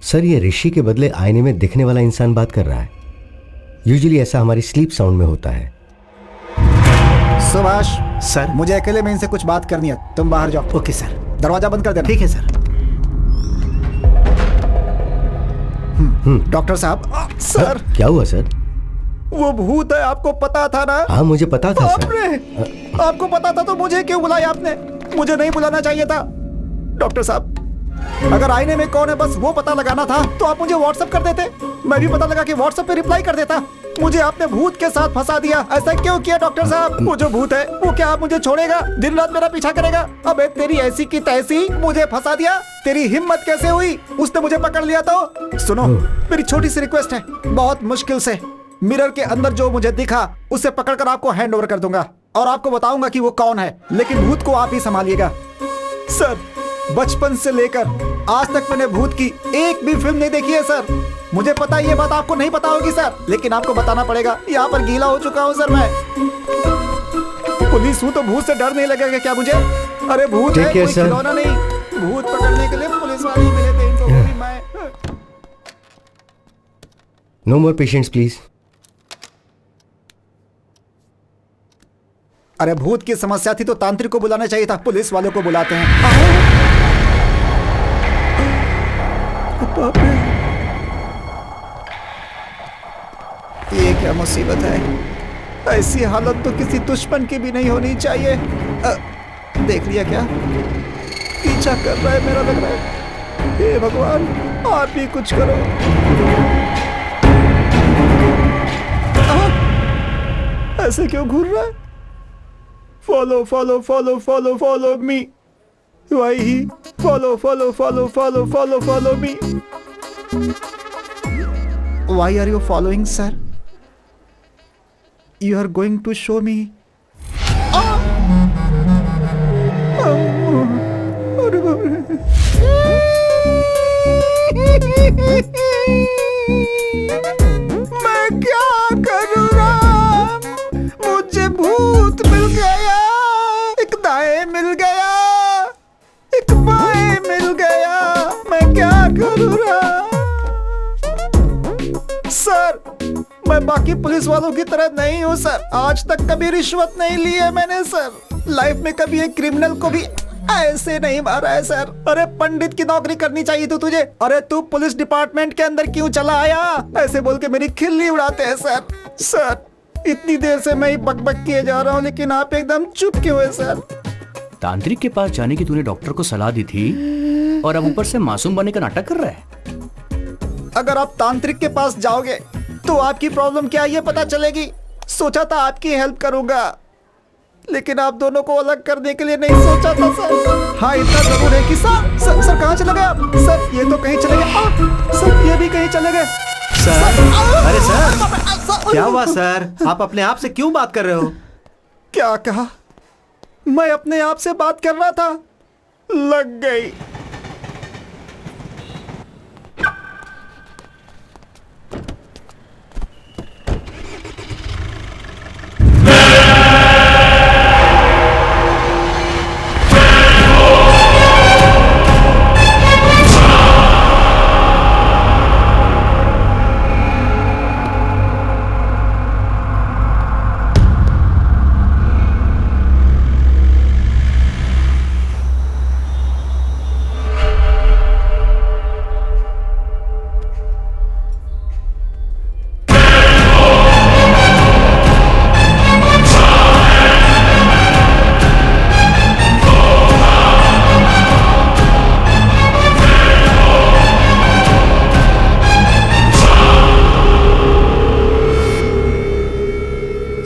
सर, ये ऋषि के बदले आईने में दिखने वाला इंसान बात कर रहा है। यूजुअली ऐसा हमारी स्लीप साउंड में होता है। सुभाष सर, मुझे अकेले में इनसे कुछ बात करनी है, तुम बाहर जाओ। Okay sir. दरवाजा बंद कर देना। ठीक है सर। डॉक्टर साहब। सर, क्या हुआ सर? वो भूत है, आपको पता था ना? हाँ, मुझे पता था सर। आपने आपको पता था तो मुझे क्यों बुलाया आपने? मुझे नहीं बुलाना चाहिए था। डॉक्टर साहब, अगर आईने में कौन है बस वो पता लगाना था तो आप मुझे व्हाट्सएप कर देते, मैं भी पता लगा के व्हाट्सएप पे रिप्लाई कर देता। मुझे आपने भूत के साथ फंसा दिया। ऐसा क्यों किया डॉक्टर साहब? वो जो भूत है वो क्या आप मुझे छोड़ेगा? दिन रात मेरा पीछा करेगा? अबे तेरी ऐसी की तैसी, मुझे फंसा दिया। तेरी हिम्मत कैसे हुई? उसने मुझे पकड़ लिया तो। सुनो, मेरी छोटी सी रिक्वेस्ट है, बहुत मुश्किल से मिरर के अंदर जो मुझे दिखा उसे पकड़कर आपको हैंड ओवर कर दूंगा और आपको बताऊंगा कि वो कौन है, लेकिन भूत को आप ही संभालिएगा। सर, बचपन से लेकर आज तक मैंने भूत की एक भी फिल्म नहीं देखी है सर। मुझे पता है ये बात आपको नहीं पता होगी सर, लेकिन आपको बताना पड़ेगा। यहाँ पर गीला हो चुका हूँ सर मैं। पुलिस हूँ तो भूत से डर नहीं लगेगा क्या मुझे? अरे भूत है, कोई खिलौना नहीं। भूत पकड़ने के लिए पुलिस वाले ही मिले थे, इनको भी मैं। No more patients please. अरे भूत की समस्या थी तो तांत्रिक को बुलाना चाहिए था, पुलिस वालों को बुलाते हैं। ये क्या मुसीबत है? ऐसी हालत तो किसी दुश्मन की भी नहीं होनी चाहिए। देख लिया क्या? पीछा कर रहा है मेरा, लग रहा है। हे भगवान, आप ही कुछ करो। ऐसे क्यों घूर रहा है? Follow follow follow follow follow me. Why he follow follow follow follow follow follow me. Why are you following sir? You are going to show me. मैं क्या करूँ राम? मुझे भूत मिल गया, एक दाएं मिल गया, एक बाएं मिल गया, मैं क्या करूँ राम? सर, मैं बाकी पुलिस वालों की तरह नहीं हूँ सर। आज तक कभी रिश्वत नहीं ली है मैंने सर। लाइफ में कभी एक क्रिमिनल को भी ऐसे नहीं मारा है सर। अरे पंडित की नौकरी करनी चाहिए थी तुझे। अरे तू पुलिस डिपार्टमेंट के अंदर क्यों चला आया? ऐसे बोल के मेरी खिल्ली उड़ाते हैं सर। सर इतनी देर से मैं ही बकबक किए जा रहा हूँ, लेकिन आप एकदम चुप क्यों है सर? तांत्रिक के पास जाने की तूने डॉक्टर को सलाह दी थी और अब ऊपर से मासूम बनने का नाटक कर रहा है। अगर आप तांत्रिक के पास जाओगे तो आपकी प्रॉब्लम क्या है ये पता चलेगी। सोचा था आपकी हेल्प करूंगा, लेकिन आप दोनों को अलग करने के लिए नहीं सोचा था सर। हाँ इतना जरूर है कि सर कहाँ चले गए आप? सर ये तो कहीं चले गए। सर ये भी कहीं चले गए। सर, अरे सर, क्या हुआ सर? आप अपने आप से क्यों बात कर रहे हो? क्या कहा? मैं अपने आप से बात कर रहा था, लग गई।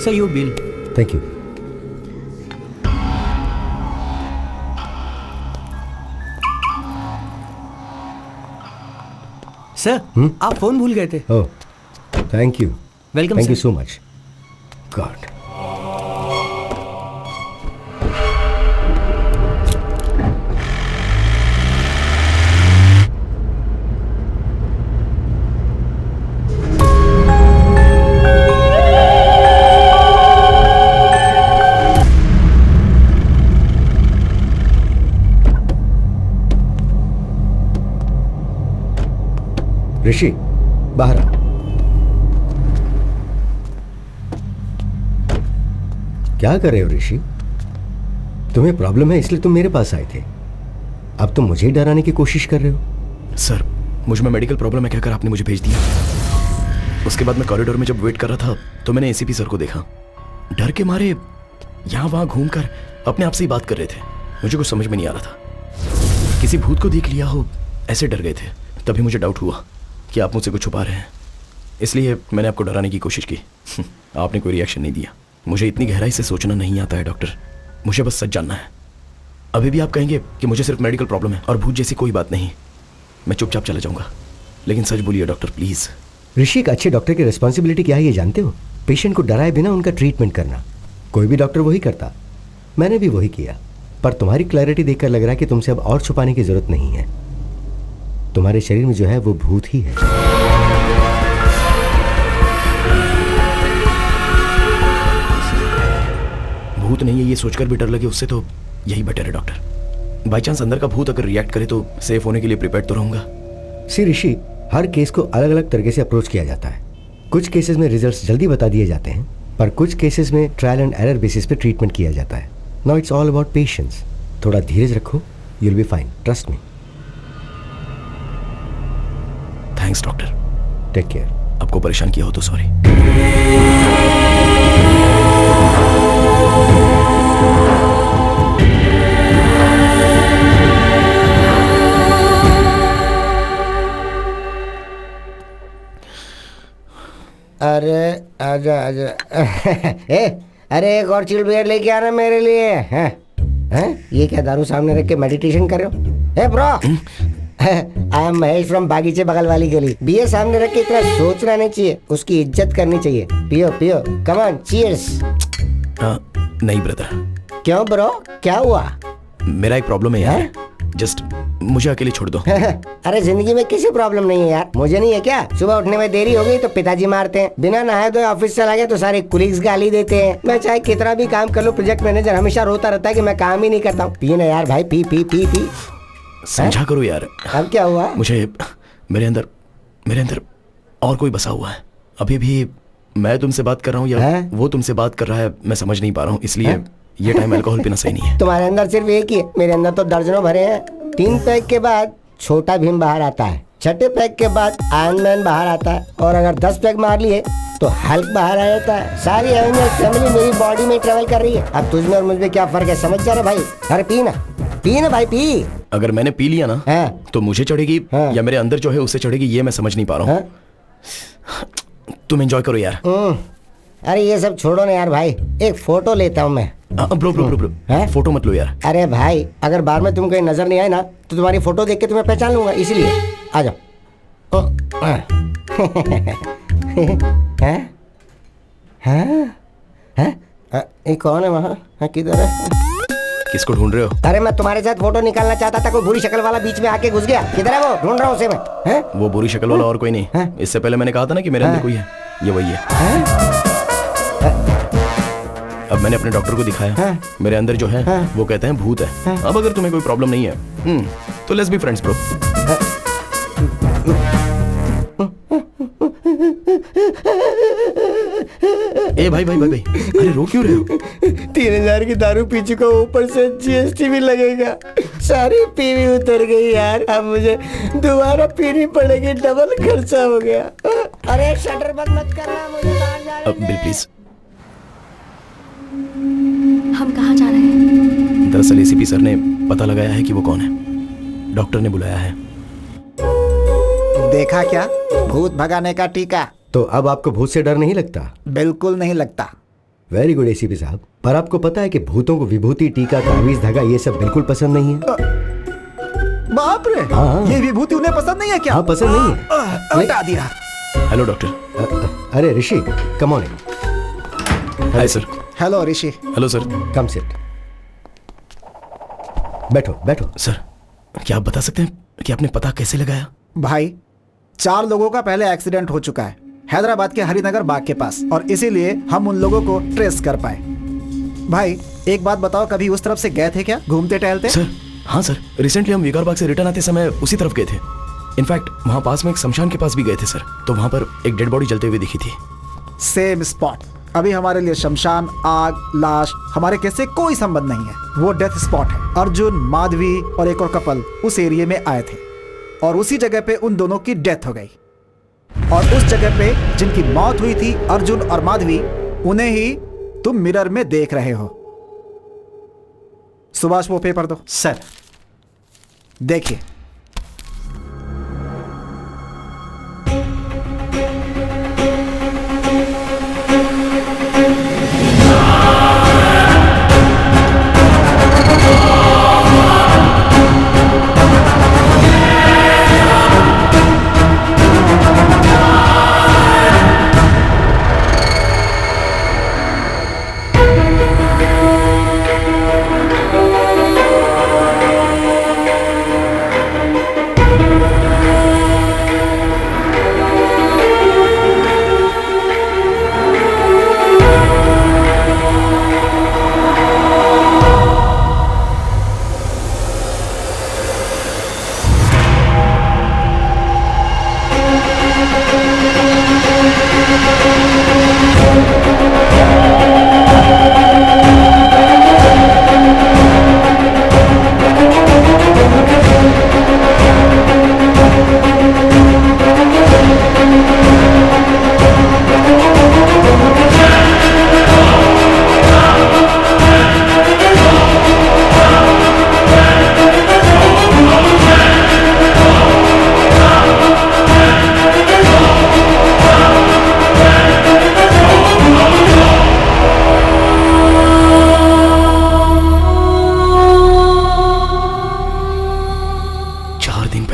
Sir, your bill. Thank you. Sir, आप फोन भूल गए थे। Oh, thank you. Welcome, Thank sir. you so much. God. ऋषि बाहर आ। क्या कर रहे हो ऋषि? तुम्हें प्रॉब्लम है इसलिए तुम मेरे पास आए थे। अब तुम मुझे डराने की कोशिश कर रहे हो। सर, मुझ में मेडिकल प्रॉब्लम है कहकर आपने मुझे भेज दिया। उसके बाद मैं कॉरिडोर में जब वेट कर रहा था तो मैंने एसीपी सर को देखा। डर के मारे यहाँ वहां घूमकर अपने आप से ही बात कर रहे थे। मुझे कुछ समझ में नहीं आ रहा था। किसी भूत को देख लिया हो ऐसे डर गए थे। तभी मुझे डाउट हुआ कि आप मुझसे कुछ छुपा रहे हैं, इसलिए मैंने आपको डराने की कोशिश की। आपने कोई रिएक्शन नहीं दिया। मुझे इतनी गहराई से सोचना नहीं आता है डॉक्टर, मुझे बस सच जानना है। अभी भी आप कहेंगे कि मुझे सिर्फ मेडिकल प्रॉब्लम है और भूत जैसी कोई बात नहीं, मैं चुपचाप चला जाऊंगा। लेकिन सच बोलिए डॉक्टर प्लीज। ऋषि, एक अच्छे डॉक्टर की रिस्पॉन्सिबिलिटी क्या है ये जानते हो? पेशेंट को डराए बिना उनका ट्रीटमेंट करना। कोई भी डॉक्टर वही करता, मैंने भी वही किया। पर तुम्हारी क्लैरिटी देखकर लग रहा है कि तुमसे अब और छुपाने की जरूरत नहीं है। तुम्हारे शरीर में जो है वो भूत ही है। भूत नहीं है ये सोचकर भी डर लगे उससे तो यही बेटर है डॉक्टर। बाई चांस अंदर का भूत अगर रिएक्ट करे तो सेफ होने के लिए प्रिपेयर तो रहूंगा। सी ऋषि, हर केस को अलग अलग तरीके से अप्रोच किया जाता है। कुछ केसेस में रिजल्ट्स जल्दी बता दिए जाते हैं, पर कुछ केसेस में ट्रायल एंड एरर बेसिस पे ट्रीटमेंट किया जाता है। Now it's all about patience. थोड़ा धीरज रखो, you will be fine, trust me. Thanks doctor. Take care. आपको परेशान किया हो तो सॉरी। अरे आजा आजा ए, अरे एक और चिल बियर लेके आना मेरे लिए। हैं ये क्या दारू सामने रख के मेडिटेशन कर रहे हो? Hey bro, I am Mahesh from बागीचे बगल वाली गली। बियर सामने रख के इतना सोचना नहीं चाहिए, उसकी इज्जत करनी चाहिए। पियो पियो, कम ऑन, चीयर्स। नहीं ब्रदर। क्यों ब्रो, क्या हुआ? मेरा एक प्रॉब्लम है यार, जस्ट मुझे अकेले छोड़ दो। अरे जिंदगी में किसी प्रॉब्लम नहीं है यार, मुझे नहीं है क्या? सुबह उठने में देरी हो गई तो पिताजी मारते हैं, बिना नहाए धोए ऑफिस चला गया तो सारे कुलीग्स गाली देते हैं। मैं चाहे कितना भी काम कर लूं, प्रोजेक्ट मैनेजर हमेशा रोता रहता है कि मैं काम ही नहीं करता हूँ। पी ना यार भाई, पी पी पी पी। समझा करो यार। अब क्या हुआ? मुझे मेरे अंदर और कोई बसा हुआ है। अभी भी मैं तुमसे बात कर रहा हूँ या वो तुमसे बात कर रहा है, मैं समझ नहीं पा रहा हूँ, इसलिए ये टाइम अल्कोहल पीना सही नहीं है। तुम्हारे अंदर सिर्फ एक ही है, मेरे अंदर तो दर्जनों भरे हैं। 3 पैक के बाद छोटा भीम बाहर आता है, 6ठे पैक के बाद आयरन मैन बाहर आता है, और अगर 10 पैक मार लिए तो हल्क बाहर आ जाता है। सारी एवेंजर्स फैमिली मेरी बॉडी में ट्रेवल कर रही है। अब तुझमें और मुझमें क्या फर्क है, समझ जा रहा भाई? अरे पी ना भाई, पी। अगर मैंने पी लिया ना तो मुझे चढ़ेगी या मेरे अंदर जो है उससे चढ़ेगी, ये मैं समझ नहीं पा रहा हूँ। तुम एंजॉय करो यार। अरे ये सब छोड़ो ना यार भाई, एक फोटो लेता हूँ मैं। ब्रो फोटो मत लो यार। अरे भाई, अगर बार में तुम कहीं नजर नहीं आए ना तो तुम्हारी फोटो देख के तुम्हें पहचान लूंगा, इसीलिए आ जाओ। ये कौन है वहाँ? किधर है? किसको ढूंढ रहे हो? अरे मैं तुम्हारे साथ फोटो निकालना चाहता था, कोई बुरी शक्ल वाला बीच में आके घुस गया। किधर है वो? ढूंढ रहा हूँ उसे मैं। वो बुरी शक्ल वाला और कोई नहीं। इससे पहले मैंने कहा था ना कि मेरे अंदर कोई है, ये वही है। अब मैंने अपने डॉक्टर को दिखाया, मेरे अंदर जो है वो कहते हैं भूत है। अब अगर तुम्हें कोई प्रॉब्लम नहीं है तो लेट्स बी फ्रेंड्स ब्रो। ए भाई, अरे रो क्यों रहे हो? 3000 की दारू पी चुका, ऊपर से जीएसटी भी लगेगा। सारी पीवी उतर गई यार, अब मुझे दोबारा पीनी पड़ेगी, डबल खर्चा हो गया। अरे शटर बंद मत करना, मुझे बाहर जाने दे। Bill please. हम कहाँ जा रहे हैं? दरअसल एसीपी सर ने पता लगाया है कि वो कौन है, डॉक्टर ने बुलाया है। देखा क्या, भूत भगाने का टीका। तो अब आपको भूत से डर नहीं लगता? बिल्कुल नहीं लगता। वेरी गुड एसीपी साहब। पर आपको पता है कि भूतों को विभूति, टीका, तावीज, धागा ये सब बिल्कुल पसंद नहीं है। बाप रे, ये विभूति उन्हें पसंद नहीं है क्या? हाँ, पसंद नहीं है। हटा दिया। Hello doctor. अरे Rishi, come on. Hi sir. Hello Rishi. Hello sir. Come sit. बैठो। सर, क्या आप बता सकते हैं कि आपने पता कैसे लगाया? भाई, 4 लोगों का पहले एक्सीडेंट हो चुका है हैदराबाद के हरिनगर बाग के पास, और इसीलिए हम उन लोगों को ट्रेस कर पाए। भाई एक बात बताओ, कभी उस तरफ से गए थे क्या, घूमते टहलते? सर हाँ सर, रिसेंटली हम विकार बाग से रिटर्न आते समय उसी तरफ गए थे। इनफैक्ट वहाँ पास में एक शमशान के पास भी गए थे सर, तो वहाँ पर एक डेड बॉडी जलते हुए दिखी थी। Same spot. अभी हमारे लिए शमशान, आग, लाश हमारे केस से कोई संबंध नहीं है, वो डेथ स्पॉट है। अर्जुन, माधवी और एक और कपल उस एरिया में आए थे और उसी जगह पे उन दोनों की डेथ हो गई। और उस जगह पे जिनकी मौत हुई थी, अर्जुन और माधवी, उन्हें ही तुम मिरर में देख रहे हो। सुभाष वो पेपर दो। सर देखिए,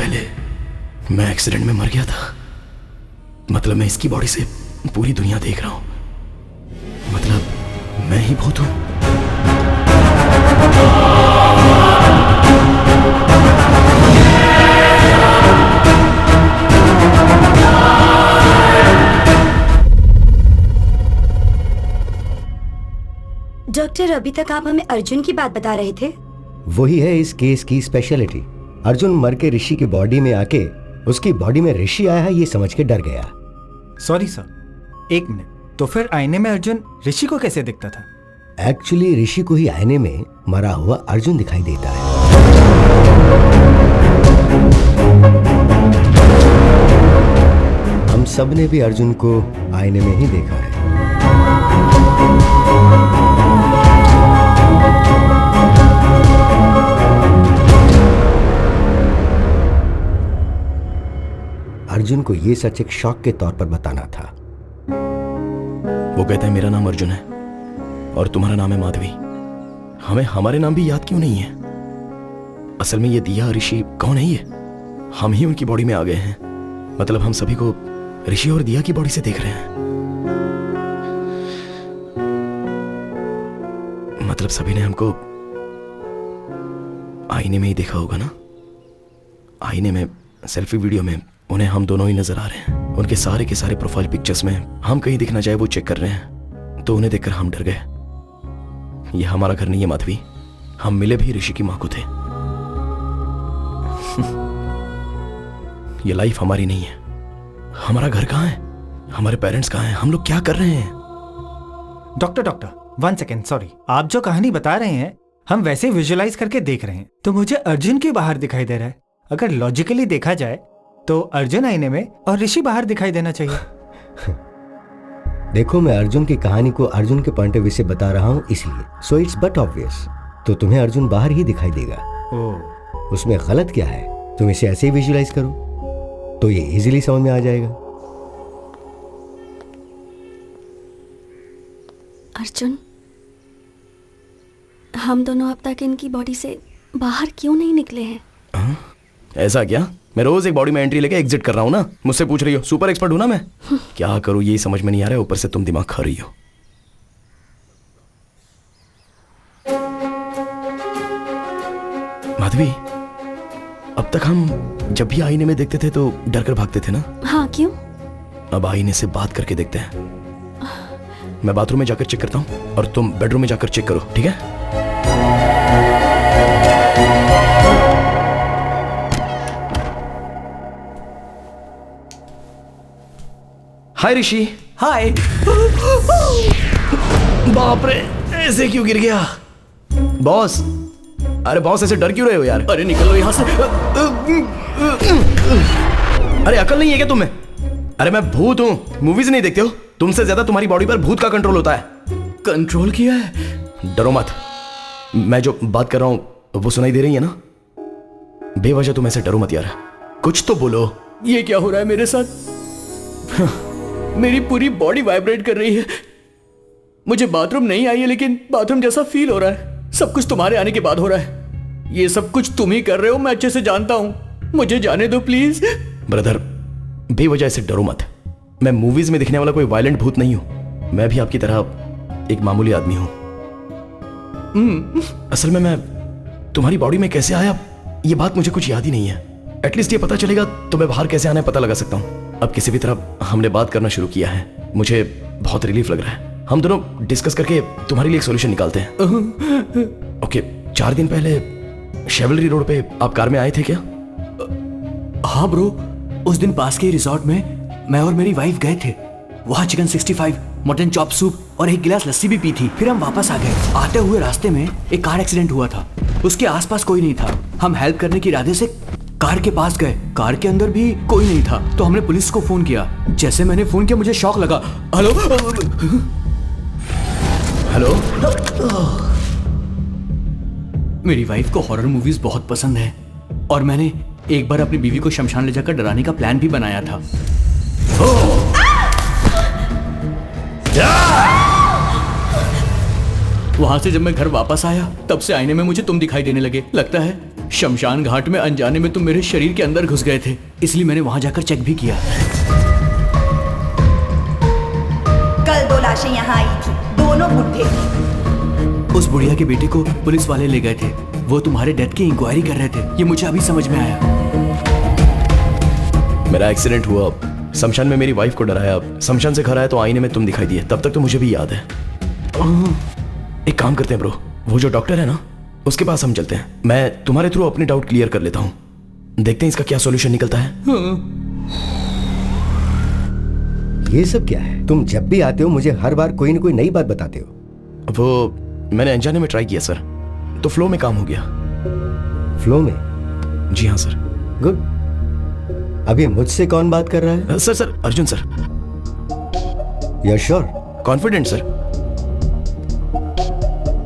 पहले मैं एक्सीडेंट में मर गया था, मतलब मैं इसकी बॉडी से पूरी दुनिया देख रहा हूं, मतलब मैं ही भूत हूं। डॉक्टर, अभी तक आप हमें अर्जुन की बात बता रहे थे। वही है इस केस की स्पेशलिटी। अर्जुन मर के ऋषि की बॉडी में आके उसकी बॉडी में ऋषि आया है ये समझ के डर गया। सॉरी सर, 1 मिनट, तो फिर आईने में अर्जुन ऋषि को कैसे दिखता था? एक्चुअली ऋषि को ही आईने में मरा हुआ अर्जुन दिखाई देता है। हम सब ने भी अर्जुन को आईने में ही देखा है। अर्जुन को ये सच एक शॉक के तौर पर बताना था। वो कहते हैं मेरा नाम अर्जुन है और तुम्हारा नाम है माधवी। हमें हमारे नाम भी याद क्यों नहीं है? असल में ये दिया ऋषि कौन है? ये हम ही उनकी बॉडी में आ गए हैं, मतलब हम सभी को ऋषि और दिया की बॉडी से देख रहे हैं। मतलब सभी ने हमको आईने में ही देखा होगा ना। आईने में, सेल्फी वीडियो में उन्हें हम दोनों ही नजर आ रहे हैं। उनके सारे के सारे प्रोफाइल पिक्चर्स में हम कहीं दिखना चाहे वो चेक कर रहे हैं, तो उन्हें देखकर हम डर गए। ये हमारा घर नहीं है माधवी, हम मिले भी ऋषि की मां को थे। ये लाइफ हमारी नहीं है। हमारा घर कहां है? हमारे पेरेंट्स कहां हैं? हम लोग क्या कर रहे हैं? डॉक्टर 1 सेकेंड, सॉरी, आप जो कहानी बता रहे हैं हम वैसे विजुअलाइज करके देख रहे हैं, तो मुझे अर्जुन के बाहर दिखाई दे रहा है। अगर लॉजिकली देखा जाए तो अर्जुन आईने में और ऋषि बाहर दिखाई देना चाहिए। देखो, मैं अर्जुन की कहानी को अर्जुन के पॉइंट ऑफ व्यू से बता रहा हूं इसलिए, सो इट्स बट ऑब्वियस। तो तुम्हें अर्जुन बाहर ही दिखाई देगा। उसमें गलत क्या है? तुम इसे ऐसे ही विजुअलाइज करो तो ये इजीली समझ में आ जाएगा। अर्जुन, हम दोनों अब तक इनकी बॉडी से बाहर क्यों नहीं निकले हैं? ऐसा क्या? मैं रोज एक बॉडी में एंट्री लेके एग्जिट कर रहा हूं ना। मुझसे पूछ रही हो? सुपर एक्सपर्ट हूं ना मैं। क्या करूं यही समझ में नहीं आ रहा है, ऊपर से तुम दिमाग खा रही हो। माधवी, अब तक हम जब भी आईने में देखते थे तो डर कर भागते थे ना। हाँ, क्यों? अब आईने से बात करके देखते हैं। मैं बाथरूम में जाकर चेक करता हूं और तुम बेडरूम में जाकर चेक करो, ठीक है? हाय ऋषि। हाय। बाप रे, ऐसे क्यों गिर गया? बॉस, अरे बॉस ऐसे डर क्यों रहे हो यार? अरे निकलो यहाँ से। अरे अकल नहीं है क्या तुम्हें? अरे मैं भूत हूँ, मूवीज नहीं देखते हो? तुमसे ज्यादा तुम्हारी बॉडी पर भूत का कंट्रोल होता है। कंट्रोल किया है? डरो मत, मैं जो बात कर रहा हूँ वो सुनाई दे रही है ना? बेवजह तुम ऐसे डरो मत यार, कुछ तो बोलो। ये क्या हो रहा है मेरे साथ? मेरी पूरी बॉडी वाइब्रेट कर रही है। मुझे बाथरूम नहीं आई है लेकिन बाथरूम जैसा फील हो रहा है। सब कुछ तुम्हारे आने के बाद हो रहा है। ये सब कुछ तुम ही कर रहे हो, मैं अच्छे से जानता हूं। मुझे जाने दो प्लीज। ब्रदर, बेवजह ऐसे डरो मत। मैं मूवीज में दिखने वाला कोई वायलेंट भूत नहीं हूं। मैं भी आपकी तरह एक मामूली आदमी हूं। असल में मैं तुम्हारी बॉडी में कैसे आया ये बात मुझे कुछ याद ही नहीं है। एटलीस्ट ये पता चलेगा तो मैं बाहर कैसे आना है पता लगा सकता हूं। अब किसी भी तरह हमने बात करना शुरू किया है, मुझे बहुत रिलीफ लग रहा है। हम दोनों डिस्कस करके तुम्हारे लिए एक सॉल्यूशन निकालते हैं। ओके, 4 दिन पहले शेवलरी रोड पे आप कार में आए थे क्या? हाँ ब्रो, उस दिन पास के रिजॉर्ट में मैं और मेरी वाइफ गए थे। वहाँ चिकन 65, मटन चॉप सूप और एक गिलास लस्सी भी पी थी। फिर हम वापस आ गए। आते हुए रास्ते में एक कार एक्सीडेंट हुआ था। उसके आसपास कोई नहीं था। हम हेल्प करने के इरादे से कार के पास गए। कार के अंदर भी कोई नहीं था तो हमने पुलिस को फोन किया। जैसे मैंने फोन किया मुझे शॉक लगा। Hello hello. मेरी वाइफ को हॉरर मूवीज बहुत पसंद है और मैंने एक बार अपनी बीवी को शमशान ले जाकर डराने का प्लान भी बनाया था। वहां से जब मैं घर वापस आया तब से आईने में मुझे तुम दिखाई देने लगे। लगता है शमशान घाट में अनजाने में तुम मेरे शरीर के अंदर घुस गए थे, इसलिए मैंने वहां जाकर चेक भी किया। कल 2 लाशें यहाँ आई थी, दोनों बुढ़े थे। उस बुढ़िया के बेटे को पुलिस वाले ले गए थे, वो तुम्हारे डेथ की इंक्वायरी कर रहे थे, ये मुझे अभी समझ में आया। मेरा एक्सीडेंट हुआ, शमशान में मेरी वाइफ को डराया, शमशान से घर आया तो आईने में तुम दिखाई दिए, तब तक तो मुझे भी याद है। एक काम करते हैं ब्रो, वो जो डॉक्टर है ना उसके पास हम चलते हैं, मैं तुम्हारे थ्रू अपने डाउट क्लियर कर लेता हूँ, देखते हैं इसका क्या सॉल्यूशन निकलता है। ये सब क्या है? तुम जब भी आते हो मुझे हर बार कोई ना कोई नई बात बताते हो। वो मैंने अनजाने में ट्राई किया सर, तो फ्लो में काम हो गया। फ्लो में? जी हाँ सर। गुड। अभी मुझसे कौन बात कर रहा है? Sir Arjun sir. You are sure? Confident sir.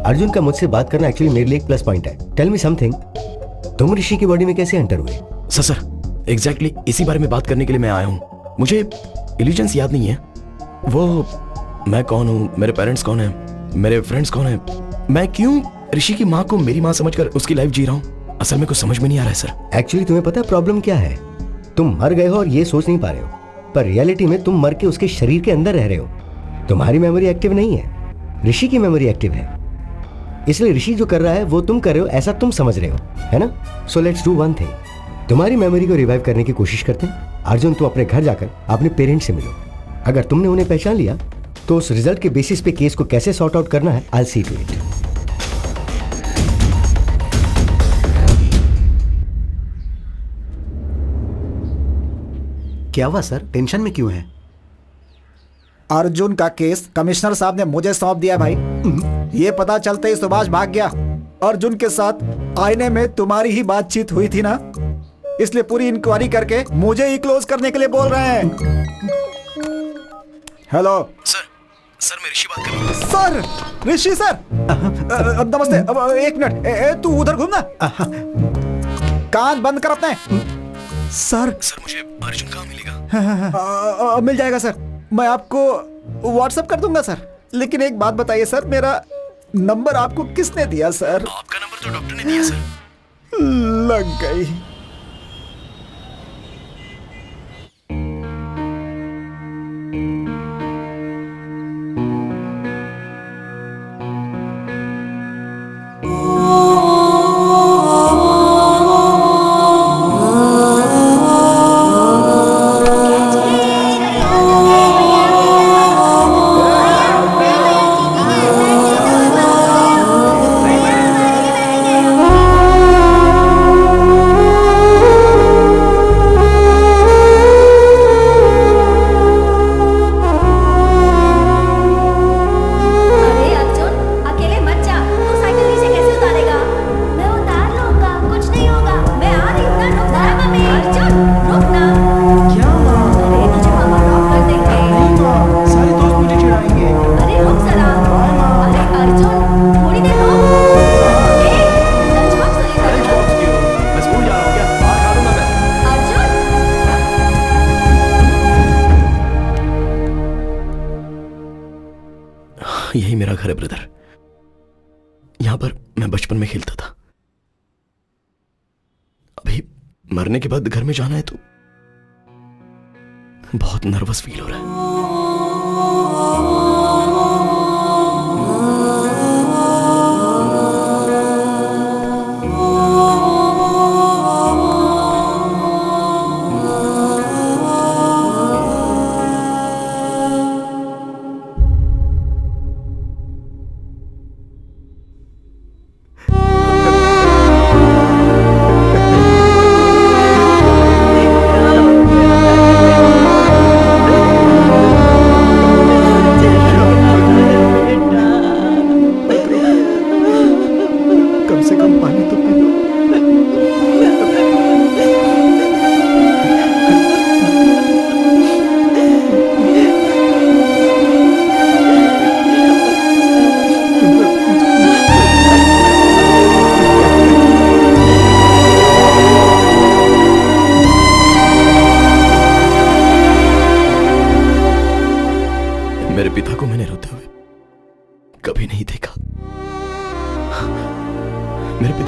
Arjun का मुझसे बात करना एक्चुअली मेरे लिए एक प्लस पॉइंट है। टेल मी समथिंग, तुम ऋषि की बॉडी में कैसे एंटर हुए? सर एग्जैक्टली इसी बारे में बात करने के लिए मैं आया हूँ। मुझे इल्यूजन्स याद नहीं है, वो मैं कौन हूँ, मेरे पेरेंट्स कौन है, मेरे फ्रेंड्स कौन है, मैं क्यों ऋषि की माँ को मेरी माँ समझकर उसकी लाइफ जी रहा हूँ, असल में कुछ समझ में नहीं आ रहा है सर। एक्चुअली तुम्हें पता है प्रॉब्लम क्या है? तुम मर गए हो और ये सोच नहीं पा रहे हो, पर रियलिटी में तुम मर के उसके शरीर के अंदर रह रहे हो। तुम्हारी मेमोरी एक्टिव नहीं है, ऋषि की मेमोरी एक्टिव है, इसलिए ऋषि जो कर रहा है वो तुम कर रहे हो ऐसा तुम समझ रहे हो, है ना? So let's do one thing, तुम्हारी मेमोरी को रिवाइव करने की कोशिश करते हैं। अर्जुन तुम अपने घर जाकर अपने पेरेंट्स से मिलो, अगर तुमने उन्हें पहचान लिया तो उस रिजल्ट के बेसिस पे केस को कैसे सॉर्ट आउट करना है, आई सी टू इट। क्या हुआ सर, टेंशन में क्यों है? अर्जुन का केस कमिश्नर साहब ने मुझे सौंप दिया भाई। ये पता चलते ही सुभाष भाग गया। अर्जुन के साथ आईने में तुम्हारी ही बातचीत हुई थी ना, इसलिए पूरी इंक्वायरी करके मुझे ही क्लोज करने के लिए बोल रहे हैं। हेलो सर मैं ऋषि बात कर रहा हूँ। सर, ऋषि सर, नमस्ते। अब एक मिनट, तू उधर घूमना, कान बंद कर अपने। सर मुझे अर्जुन कहाँ मिलेगा? मिल जाएगा सर, मैं आपको व्हाट्सएप कर दूंगा सर। लेकिन एक बात बताइए सर, मेरा नंबर आपको किसने दिया सर? आपका नंबर तो डॉक्टर ने दिया सर। लग गई। यही मेरा घर है ब्रदर, यहां पर मैं बचपन में खेलता था। अभी मरने के बाद घर में जाना है तो बहुत नर्वस फील हो रहा है। मेरे पिता को मैंने रोते हुए कभी नहीं देखा।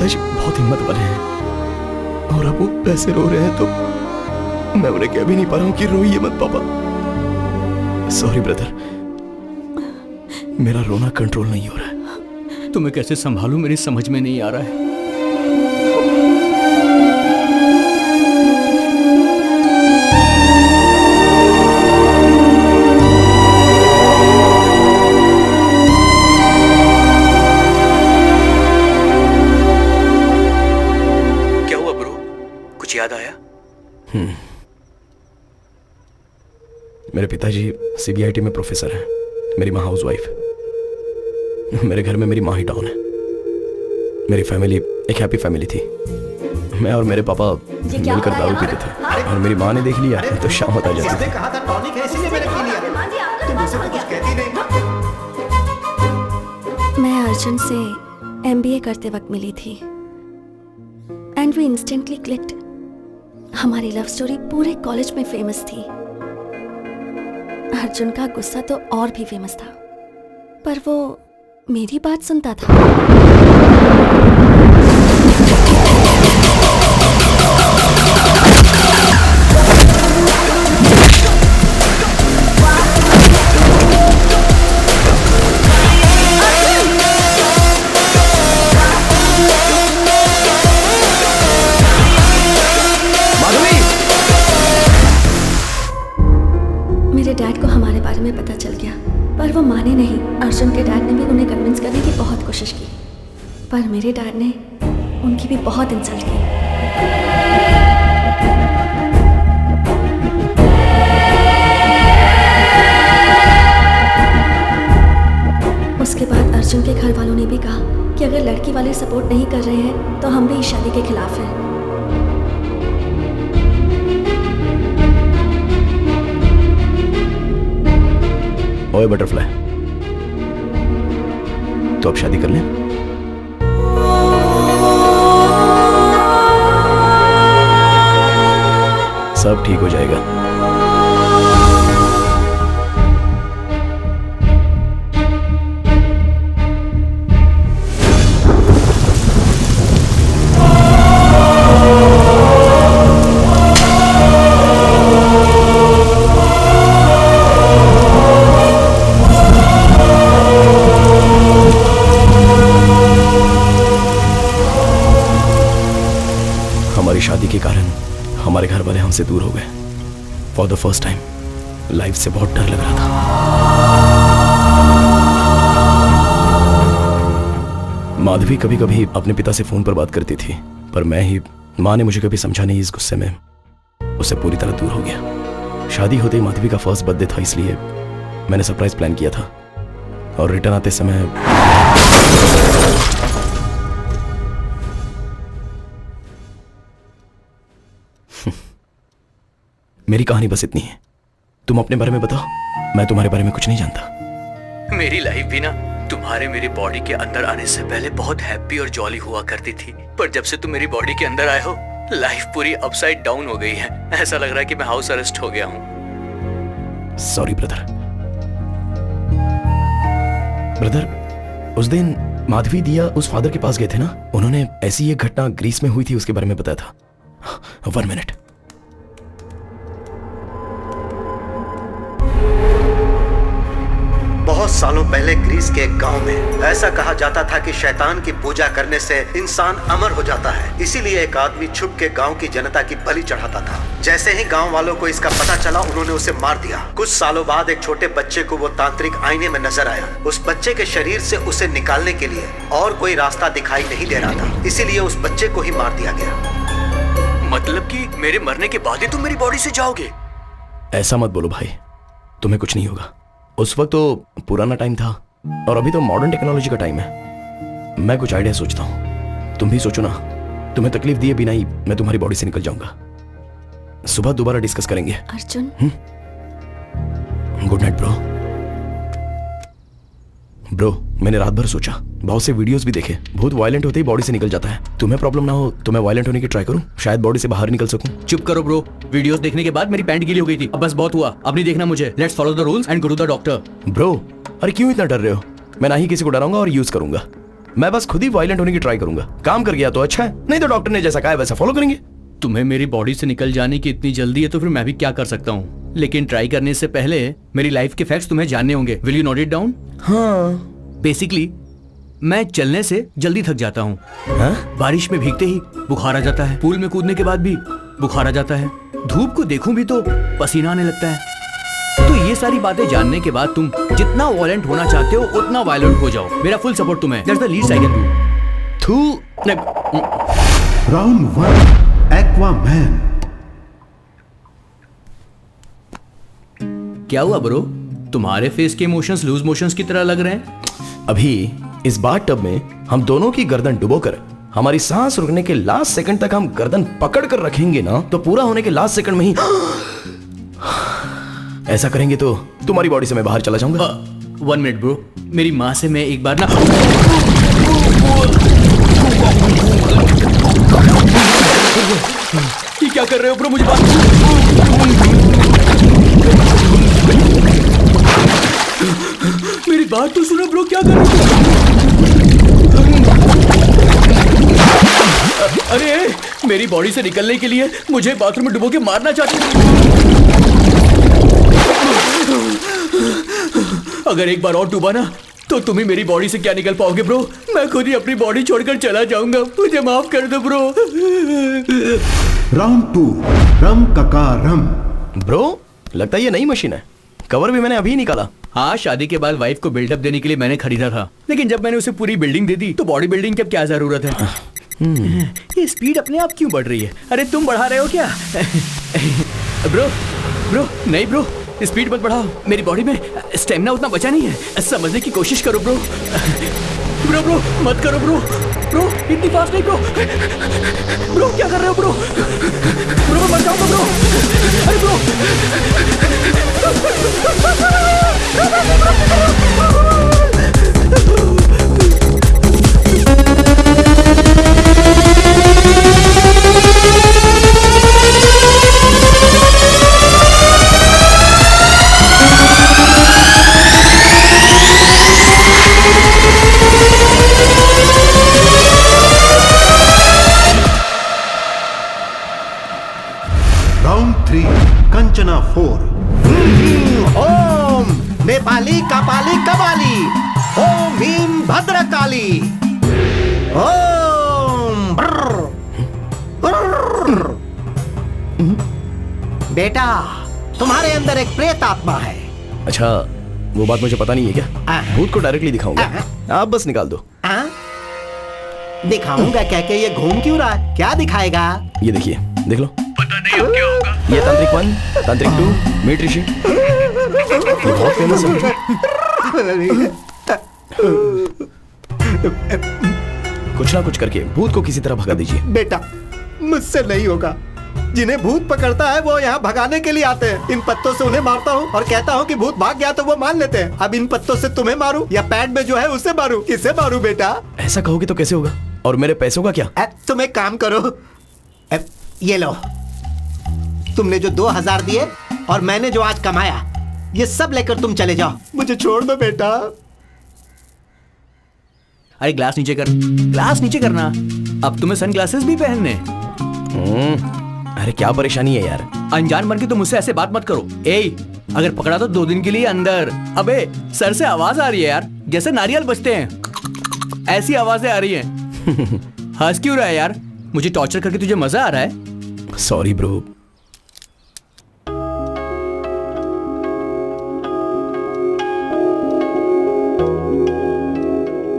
पिताजी बहुत हिम्मत वाले हैं और अब वो पैसे रो रहे हैं तो मैं उन्हें कह भी नहीं पा रहा हूं कि रोइए मत पापा। सॉरी ब्रदर, मेरा रोना कंट्रोल नहीं हो रहा है। तुम्हें कैसे संभालूं मेरी समझ में नहीं आ रहा है। क्या हुआ ब्रो, कुछ याद आया? मेरे पिताजी सीबीआईटी में प्रोफेसर हैं, मेरी माँ हाउस वाइफ। मेरे घर में मेरी माँ ही डाउन है। मेरी फैमिली एक हैप्पी फैमिली थी। मैं और मेरे पापा मिलकर दारू पीते थे और मेरी माँ ने देख लिया तो शाम आ जाती थी। कहा था टॉनिक है इसीलिए मैंने पी लिया। तुम मुझसे कुछ कहती नहीं। मैं अर्जुन से एमबीए करते वक्त मिली थी एंड वी इंस्टेंटली क्लिक्ड। हमारी लव स्टोरी पूरे कॉलेज में फेमस थी। अर्जुन का गुस्सा तो और भी फेमस था, पर वो मेरी बात सुनता था। मेरे डैड को हमारे बारे में पता चल गया, पर वो माने नहीं। अर्जुन के डैड ने भी उन्हें कन्विंस करने की बहुत कोशिश की, पर मेरे डैड ने उनकी भी बहुत इंसल्ट की। उसके बाद अर्जुन के घर वालों ने भी कहा कि अगर लड़की वाले सपोर्ट नहीं कर रहे हैं तो हम भी इस शादी के खिलाफ हैं। ओए बटरफ्लाई, तो अब शादी कर लें? सब ठीक हो जाएगा। हमारी शादी के कारण हमारे घर वाले हमसे दूर हो गए। For the first time life से बहुत डर लग रहा था। माधवी कभी कभी अपने पिता से फोन पर बात करती थी, पर माँ ने मुझे कभी समझा नहीं। इस गुस्से में उससे पूरी तरह दूर हो गया। शादी होते ही माधवी का फर्स्ट बर्थडे था, इसलिए मैंने सरप्राइज प्लान किया था और रिटर्न आते समय मेरी कहानी बस इतनी है। तुम अपने बारे में बताओ, मैं तुम्हारे बारे में कुछ नहीं जानता। मेरी लाइफ भी ना तुम्हारे मेरी बॉडी के अंदर आने से पहले बहुत हैप्पी और जॉली हुआ करती थी, पर जब से तुम मेरी बॉडी के अंदर आए हो लाइफ पूरी अपसाइड डाउन हो गई है। ऐसा लग रहा है कि मैं हाउस अरेस्ट हो गया हूँ। Sorry brother. उस दिन माधवी दिया उस फादर के पास गए थे ना, उन्होंने ऐसी एक घटना ग्रीस में हुई थी उसके बारे में बताया था। 1 मिनट। बहुत सालों पहले ग्रीस के एक गांव में ऐसा कहा जाता था कि शैतान की पूजा करने से इंसान अमर हो जाता है। इसीलिए एक आदमी छुप के गांव की जनता की बलि चढ़ाता था। जैसे ही गांव वालों को इसका पता चला, उन्होंने उसे मार दिया। कुछ सालों बाद एक छोटे बच्चे को वो तांत्रिक आईने में नजर आया। उस बच्चे के शरीर से उसे निकालने के लिए और कोई रास्ता दिखाई नहीं दे रहा था, इसीलिए उस बच्चे को ही मार दिया गया। मतलब कि मेरे मरने के बाद ही तुम मेरी बॉडी से जाओगे? ऐसा मत बोलो भाई, तुम्हें कुछ नहीं होगा। उस वक्त तो पुराना टाइम था और अभी तो मॉडर्न टेक्नोलॉजी का टाइम है। मैं कुछ आइडिया सोचता हूँ, तुम भी सोचो ना। तुम्हें तकलीफ दिए बिना ही मैं तुम्हारी बॉडी से निकल जाऊंगा। सुबह दोबारा डिस्कस करेंगे। Arjun, good night bro. मैंने रात भर सोचा, बहुत से वीडियोस भी देखे, बहुत वायलेंट होते ही बॉडी से निकल जाता है। तुम्हें प्रॉब्लम ना हो तो मैं वायलेंट होने की ट्राई करूं, शायद बॉडी से बाहर निकल सकूं। चुप करो ब्रो, वीडियोस देखने के बाद मेरी पैंट गीली हो गई थी। अब बस बहुत हुआ, अब नहीं देखना मुझे। Let's follow the rules and go to the doctor. Bro, अरे क्यों इतना डर रहे हो? मैं ना ही किसी को डराऊंगा और यूज करूंगा। मैं बस खुद ही वायलेंट होने की ट्राई करूंगा। काम कर गया तो अच्छा है, नहीं तो डॉक्टर ने जैसा कहा है वैसा फॉलो करेंगे। तुम्हें मेरी बॉडी से निकल जाने की इतनी जल्दी है तो फिर मैं भी क्या कर सकता हूँ, लेकिन ट्राई करने से पहले मेरी लाइफ के फैक्ट्स तुम्हें जानने होंगे। Will you note it down? हाँ। बेसिकली मैं चलने से जल्दी थक जाता हूँ। बारिश में भीगते ही बुखार आ जाता है, पूल में कूदने के बाद भी बुखार आ जाता है, धूप को देखूं भी तो पसीना आने लगता है। तो ये सारी बातें जानने के बाद तुम जितना वायलेंट होना चाहते हो उतना वायलेंट हो जाओ। मेरा फुल सपोर्ट तुम्हें। That's the least I can do. Round 1 Aquaman. क्या हुआ ब्रो? तुम्हारे फेस के इमोशंस लूज मोशंस की तरह लग रहे हैं। अभी इस बाथटब में हम दोनों की गर्दन डुबोकर हमारी सांस रुकने के लास्ट सेकंड तक हम गर्दन पकड़ कर रखेंगे ना, तो पूरा होने के लास्ट सेकंड में ही ऐसा करेंगे तो तुम्हारी बॉडी से मैं बाहर चला जाऊंगा। 1 मिनट ब्रो, मेरी माँ से मैं एक बार ना ये क्या कर रहे हो ब्रो? मुझे बात मेरी बात तो सुनो ब्रो, क्या कर रहे हो? अरे मेरी बॉडी से निकलने के लिए मुझे बाथरूम में डुबो के मारना चाहते हो? अगर एक बार और डूबा ना तो तुम ही मेरी बॉडी से क्या निकल पाओगे ब्रो। मैं खुद ही अपनी बॉडी छोड़कर चला जाऊंगा, मुझे माफ कर दो ब्रो। राउंड 2 रम कका रम। ब्रो लगता है ये नई मशीन है, कवर भी मैंने अभी निकाला। हाँ, शादी के बाद वाइफ को बिल्डअप देने के लिए मैंने खरीदा था, लेकिन जब मैंने उसे पूरी बिल्डिंग दे दी तो बॉडी बिल्डिंग की अब क्या जरूरत है। ये स्पीड अपने आप क्यों बढ़ रही है? अरे तुम बढ़ा रहे हो क्या? ब्रो ब्रो नहीं ब्रो, स्पीड मत बढ़ाओ, मेरी बॉडी में स्टेमिना उतना बचा नहीं है। समझने की कोशिश करो ब्रो। ब्रो ब्रो मत करो ब्रो, ब्रो इतनी फास्ट नहीं ब्रो। ब्रो क्या कर रहे हो ब्रो? ब्रो मैं मर जाऊंगा ब्रो। अरे ब्रो राउंड 3 कंचना 4। ओम नेपाली कपाली कबाली, ओम भीम भद्रकाली, ओम ब्रर, ब्रर। बेटा तुम्हारे अंदर एक प्रेत आत्मा है। अच्छा वो बात मुझे पता नहीं है क्या? भूत को डायरेक्टली दिखाऊंगा, आप बस निकाल दो। दिखाऊंगा कह के ये घूम क्यों रहा है? क्या दिखाएगा? ये देखिए, देख लो। पता नहीं अब क्या होगा। ये तांत्रिक 1, तांत्रिक 2, मीट ऋषि, ये बहुत फेमस है। कुछ ना कुछ करके भूत को किसी तरह भगा दीजिए। बेटा मुझसे नहीं होगा, जिन्हें भूत पकड़ता है वो यहाँ भगाने के लिए आते हैं। इन पत्तों से उन्हें मारता हूँ और कहता हूँ कि भूत भाग गया तो वो मान लेते हैं। अब इन पत्तों से तुम्हें मारूं या पैड में जो है उसे मारूं? किसे मारूं बेटा? ऐसा कहोगे तो कैसे होगा? और मेरे पैसों का क्या? तुम एक काम करो, ये लो, तुमने जो 2000 दिए और मैंने जो आज कमाया, ये सब लेकर तुम चले जाओ। मुझे छोड़ दो बेटा। अरे ग्लास नीचे कर, ग्लास नीचे करना। अब तुम्हें सन ग्लासेस भी पहनने। अरे क्या परेशानी है यार? अनजान बन के तुम मुझसे ऐसे बात मत करो। ए, अगर पकड़ा तो 2 दिन के लिए अंदर। अबे सर से आवाज आ रही है यार, जैसे नारियल बजते हैं, ऐसी आवाजें आ रही हैं। हंस क्यों रहा है यार? मुझे टॉर्चर करके तुझे मजा आ रहा है? Sorry bro.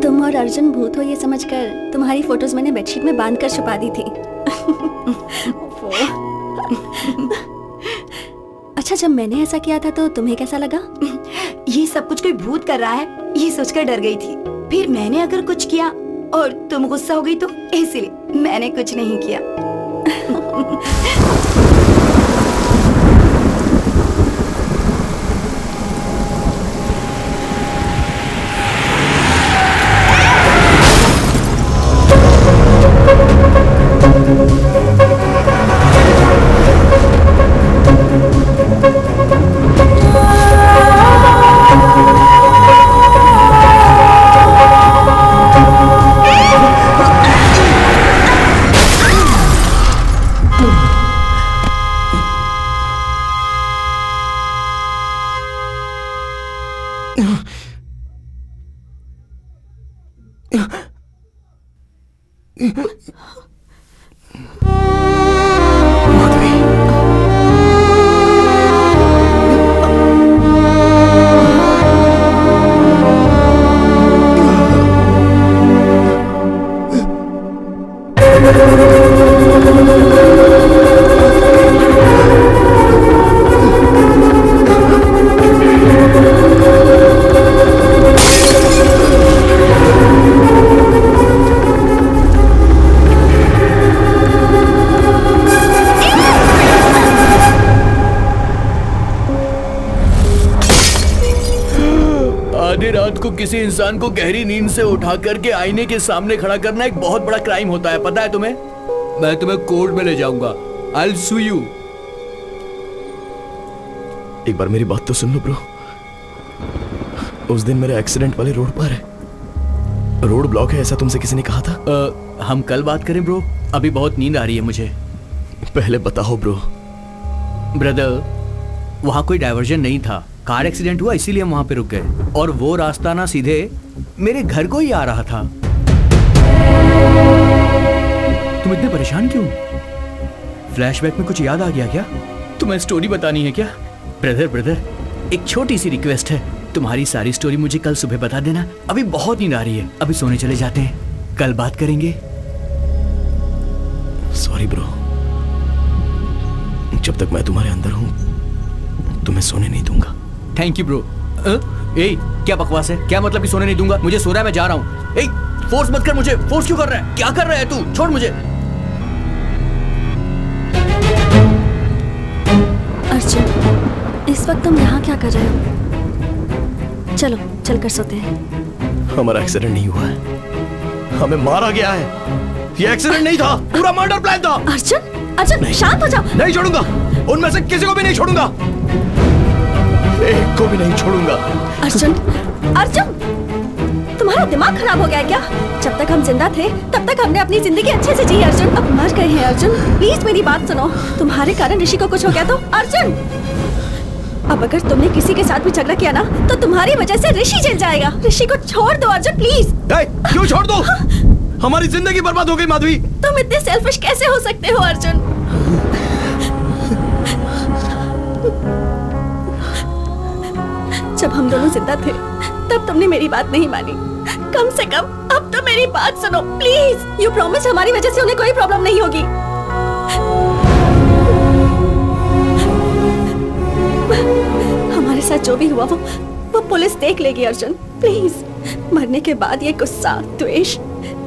तुम और अर्जुन भूत हो ये समझकर तुम्हारी फोटोज मैंने बेडशीट में बांध कर छुपा दी थी। अच्छा, जब मैंने ऐसा किया था तो तुम्हें कैसा लगा? ये सब कुछ कोई भूत कर रहा है ये सोचकर डर गई थी। फिर मैंने अगर कुछ किया और तुम गुस्सा हो गई तो इसलिए मैंने कुछ नहीं किया। आधी रात को किसी इंसान को गहरी नींद से उठा करके आईने के सामने खड़ा करना एक बहुत बड़ा क्राइम होता है, पता है तुम्हें? मैं तुम्हें कोर्ट में ले जाऊंगा। I'll sue you। एक बार मेरी बात तो सुन लो ब्रो। उस दिन मेरे एक्सीडेंट वाले रोड पर है, रोड ब्लॉक है ऐसा तुमसे किसी ने कहा था? हम कल बात करें ब्रो, अभी बहुत नींद आ रही है मुझे। पहले बताओ ब्रो। ब्रदर, वहां कोई डायवर्जन नहीं था, कार एक्सीडेंट हुआ इसीलिए हम वहां पे रुक गए, और वो रास्ता ना सीधे मेरे घर को ही आ रहा था। तुम इतने परेशान क्यों? फ्लैशबैक में कुछ याद आ गया क्या? तुम्हें स्टोरी बतानी है क्या? ब्रदर, एक छोटी सी रिक्वेस्ट है, तुम्हारी सारी स्टोरी मुझे कल सुबह बता देना। अभी बहुत नींद आ रही है, अभी सोने चले जाते हैं, कल बात करेंगे। सॉरी ब्रो, जब तक मैं तुम्हारे अंदर हूं तुम्हें सोने नहीं दूंगा। Thank you bro. ए, क्या बकवास है? क्या मतलब कि सोने नहीं दूंगा? मुझे सो रहा है, मैं जा रहा हूँ। ए, फोर्स मत कर मुझे। फोर्स क्यों कर रहा है? क्या कर रहा है तू? छोड़ मुझे। अर्जुन, इस वक्त तुम यहाँ क्या कर रहे हो? चलो चलकर सोते हैं। हमारा एक्सीडेंट नहीं हुआ है, हमें मारा गया है। ये एक्सीडेंट नहीं था, पूरा मर्डर प्लान था। अर्जुन, शांत हो जाओ। नहीं छोड़ूंगा, उनमें से किसी को भी नहीं छोड़ूंगा, एक को भी नहीं छोड़ूंगा। अर्जुन, तुम्हारा दिमाग खराब हो गया है क्या? जब तक हम जिंदा थे तब तक हमने अपनी जिंदगी अच्छे से जी अर्जुन, अब मर गए हैं अर्जुन, प्लीज मेरी बात सुनो। तुम्हारे कारण ऋषि को कुछ हो गया तो अर्जुन, अब अगर तुमने किसी के साथ भी झगड़ा किया ना तो तुम्हारी वजह से ऋषि जल जाएगा। ऋषि को छोड़ दो अर्जुन, प्लीज। क्यों छोड़ दो? हमारी जिंदगी बर्बाद हो गई माधवी। तुम इतने सेल्फिश कैसे हो सकते हो अर्जुन? जब हम दोनों जिंदा थे तब तुमने मेरी बात नहीं मानी, कम से कम अब तो मेरी बात सुनो प्लीज। यू प्रॉमिस हमारी वजह से उन्हें कोई प्रॉब्लम नहीं होगी। हमारे साथ जो भी हुआ वो पुलिस देख लेगी अर्जुन, प्लीज। मरने के बाद ये गुस्सा, द्वेष,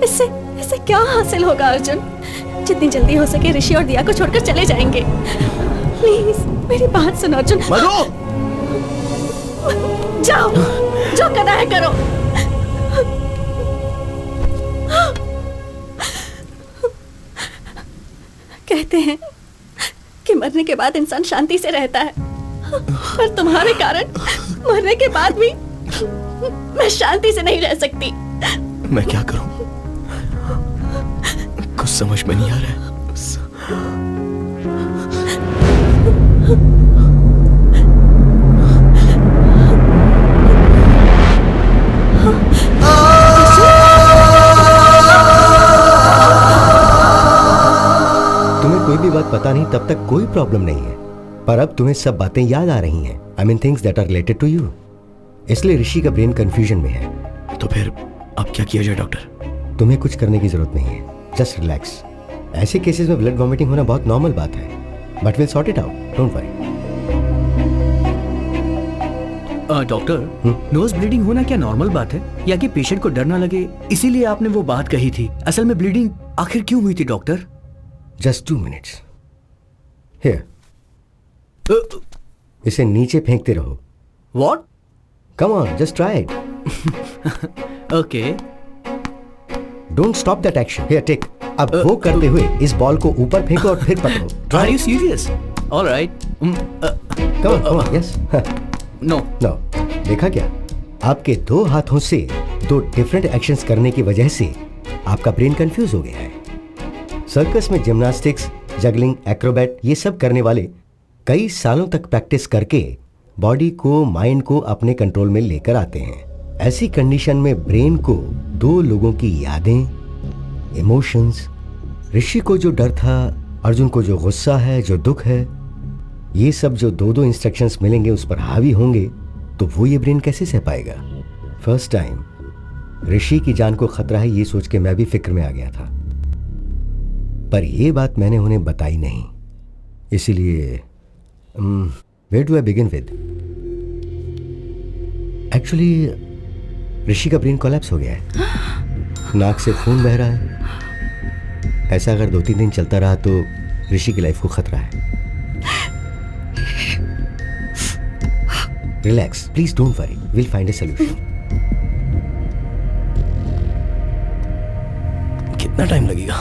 इससे क्या हासिल होगा अर्जुन? जितनी जल्दी हो सके ऋषि और दिया को छोड़कर चले जाएंगे। प्लीज मेरी बात सुनो अर्जुन। जाओ, जो करना है करो। कहते हैं कि मरने के बाद इंसान शांति से रहता है, पर तुम्हारे कारण मरने के बाद भी मैं शांति से नहीं रह सकती। मैं क्या करूं? कुछ समझ में नहीं आ रहा है। तुम्हें कोई भी बात पता नहीं तब तक कोई प्रॉब्लम नहीं है, पर अब तुम्हें सब बातें याद आ रही हैं। I mean things that are related to you. इसलिए ऋषि का ब्रेन कंफ्यूजन में है। तो फिर अब क्या किया जाए डॉक्टर? तुम्हें कुछ करने की जरूरत नहीं है, जस्ट रिलैक्स। ऐसे केसेस में ब्लड वॉमिटिंग होना बहुत नॉर्मल बात है, but will sort it out, don't worry. Doctor, nose bleeding होना क्या नॉर्मल बात है, या कि पेशेंट को डर ना लगे इसीलिए आपने वो बात कही थी? असल में ब्लीडिंग आखिर क्यों हुई थी डॉक्टर? Just 2 minutes। हियर, इसे नीचे फेंकते रहो। What? Come on, just try it. Okay. Don't stop that action. Here, take. अब वो करते हुए इस बॉल को ऊपर फेंको और फिर पकड़ो। Are you serious? All right. Come on, yes. No. No. देखा क्या? आपके 2 हाथों से 2 डिफरेंट एक्शंस करने की वजह से आपका ब्रेन कंफ्यूज हो गया है। सर्कस में जिम्नास्टिक्स, जगलिंग, एक्रोबैट ये सब करने वाले कई सालों तक प्रैक्टिस करके बॉडी को, माइंड को अपने कंट्रोल में लेकर आते हैं। ऐसी कंडीशन में ब्रेन को 2 लोगों की यादें, इमोशंस, ऋषि को जो डर था, अर्जुन को जो गुस्सा है, जो दुख है, ये सब जो दो दो इंस्ट्रक्शंस मिलेंगे उस पर हावी होंगे तो वो ये ब्रेन कैसे सह पाएगा? फर्स्ट टाइम ऋषि की जान को खतरा है ये सोच के मैं भी फिक्र में आ गया था, पर ये बात मैंने उन्हें बताई नहीं। इसीलिए where do I begin with? Actually Rishi का ब्रेन कोलैप्स हो गया है, नाक से खून बह रहा है। ऐसा अगर 2-3 दिन चलता रहा तो ऋषि की लाइफ को खतरा है। Relax, please don't worry, will find a solution. कितना टाइम लगेगा?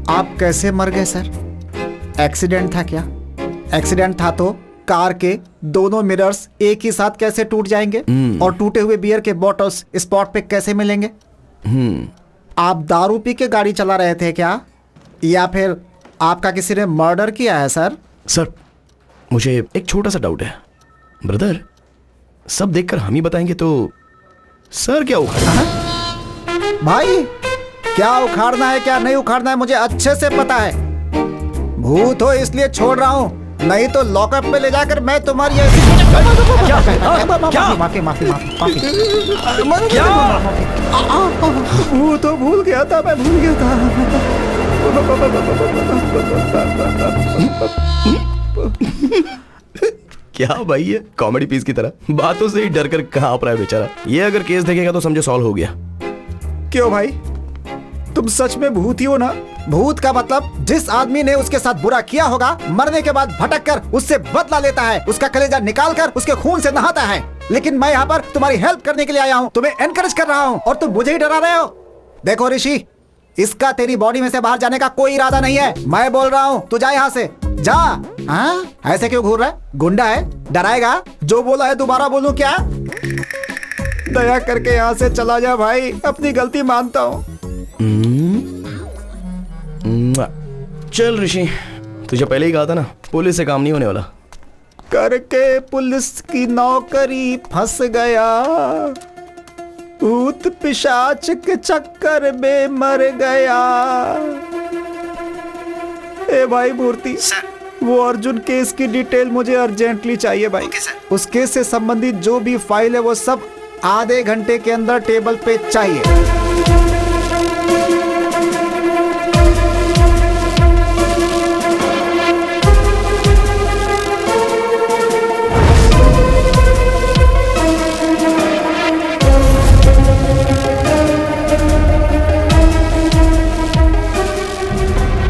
आप कैसे मर गए सर? एक्सीडेंट था क्या? एक्सीडेंट था तो कार के दोनों मिरर्स एक ही साथ कैसे टूट जाएंगे? और टूटे हुए बियर के बॉटल्स स्पॉट पे कैसे मिलेंगे? आप दारू पी के गाड़ी चला रहे थे क्या, या फिर आपका किसी ने मर्डर किया है सर? सर मुझे एक छोटा सा डाउट है ब्रदर, सब देखकर हम ही बताएंगे तो सर क्या उखाड़ना? भाई क्या उखाड़ना है क्या नहीं उखाड़ना है मुझे अच्छे से पता है। भूत हो इसलिए छोड़ रहा हूँ, नहीं तो लॉकअप पे ले जाकर मैं तुम्हारी माफी माफी माफी भूत हो, भूल गया था मैं, भूल गया था। क्या भाई ये कॉमेडी पीस की तरह बातों से ही डर कर कहाँ रहा है बेचारा। ये अगर केस देखेगा तो समझो सॉल्व हो गया। क्यों भाई, तुम सच में भूत ही हो ना? भूत का मतलब जिस आदमी ने उसके साथ बुरा किया होगा मरने के बाद भटक कर उससे बदला लेता है, उसका कलेजा निकाल कर उसके खून से नहाता है। लेकिन मैं यहाँ पर तुम्हारी हेल्प करने के लिए आया हूँ, तुम्हें एनकरेज कर रहा हूँ और तुम मुझे ही डरा रहे हो। देखो ऋषि, इसका तेरी बॉडी में से बाहर जाने का कोई इरादा नहीं है, मैं बोल रहा हूँ तू जा यहाँ से जा। हाँ ऐसे क्यों घूर रहा है? गुंडा है, डराएगा? जो बोला है दोबारा बोलूं क्या? दया करके यहाँ से चला जा भाई, अपनी गलती मानता हूँ। चल ऋषि, तुझे पहले ही कहा था ना पुलिस से काम नहीं होने वाला। करके पुलिस की नौकरी फंस गया, भूत पिशाच के चक्कर में मर गया। ए भाई मूर्ति, वो अर्जुन केस की डिटेल मुझे अर्जेंटली चाहिए भाई। उस केस से संबंधित जो भी फाइल है वो सब आधे घंटे के अंदर टेबल पे चाहिए।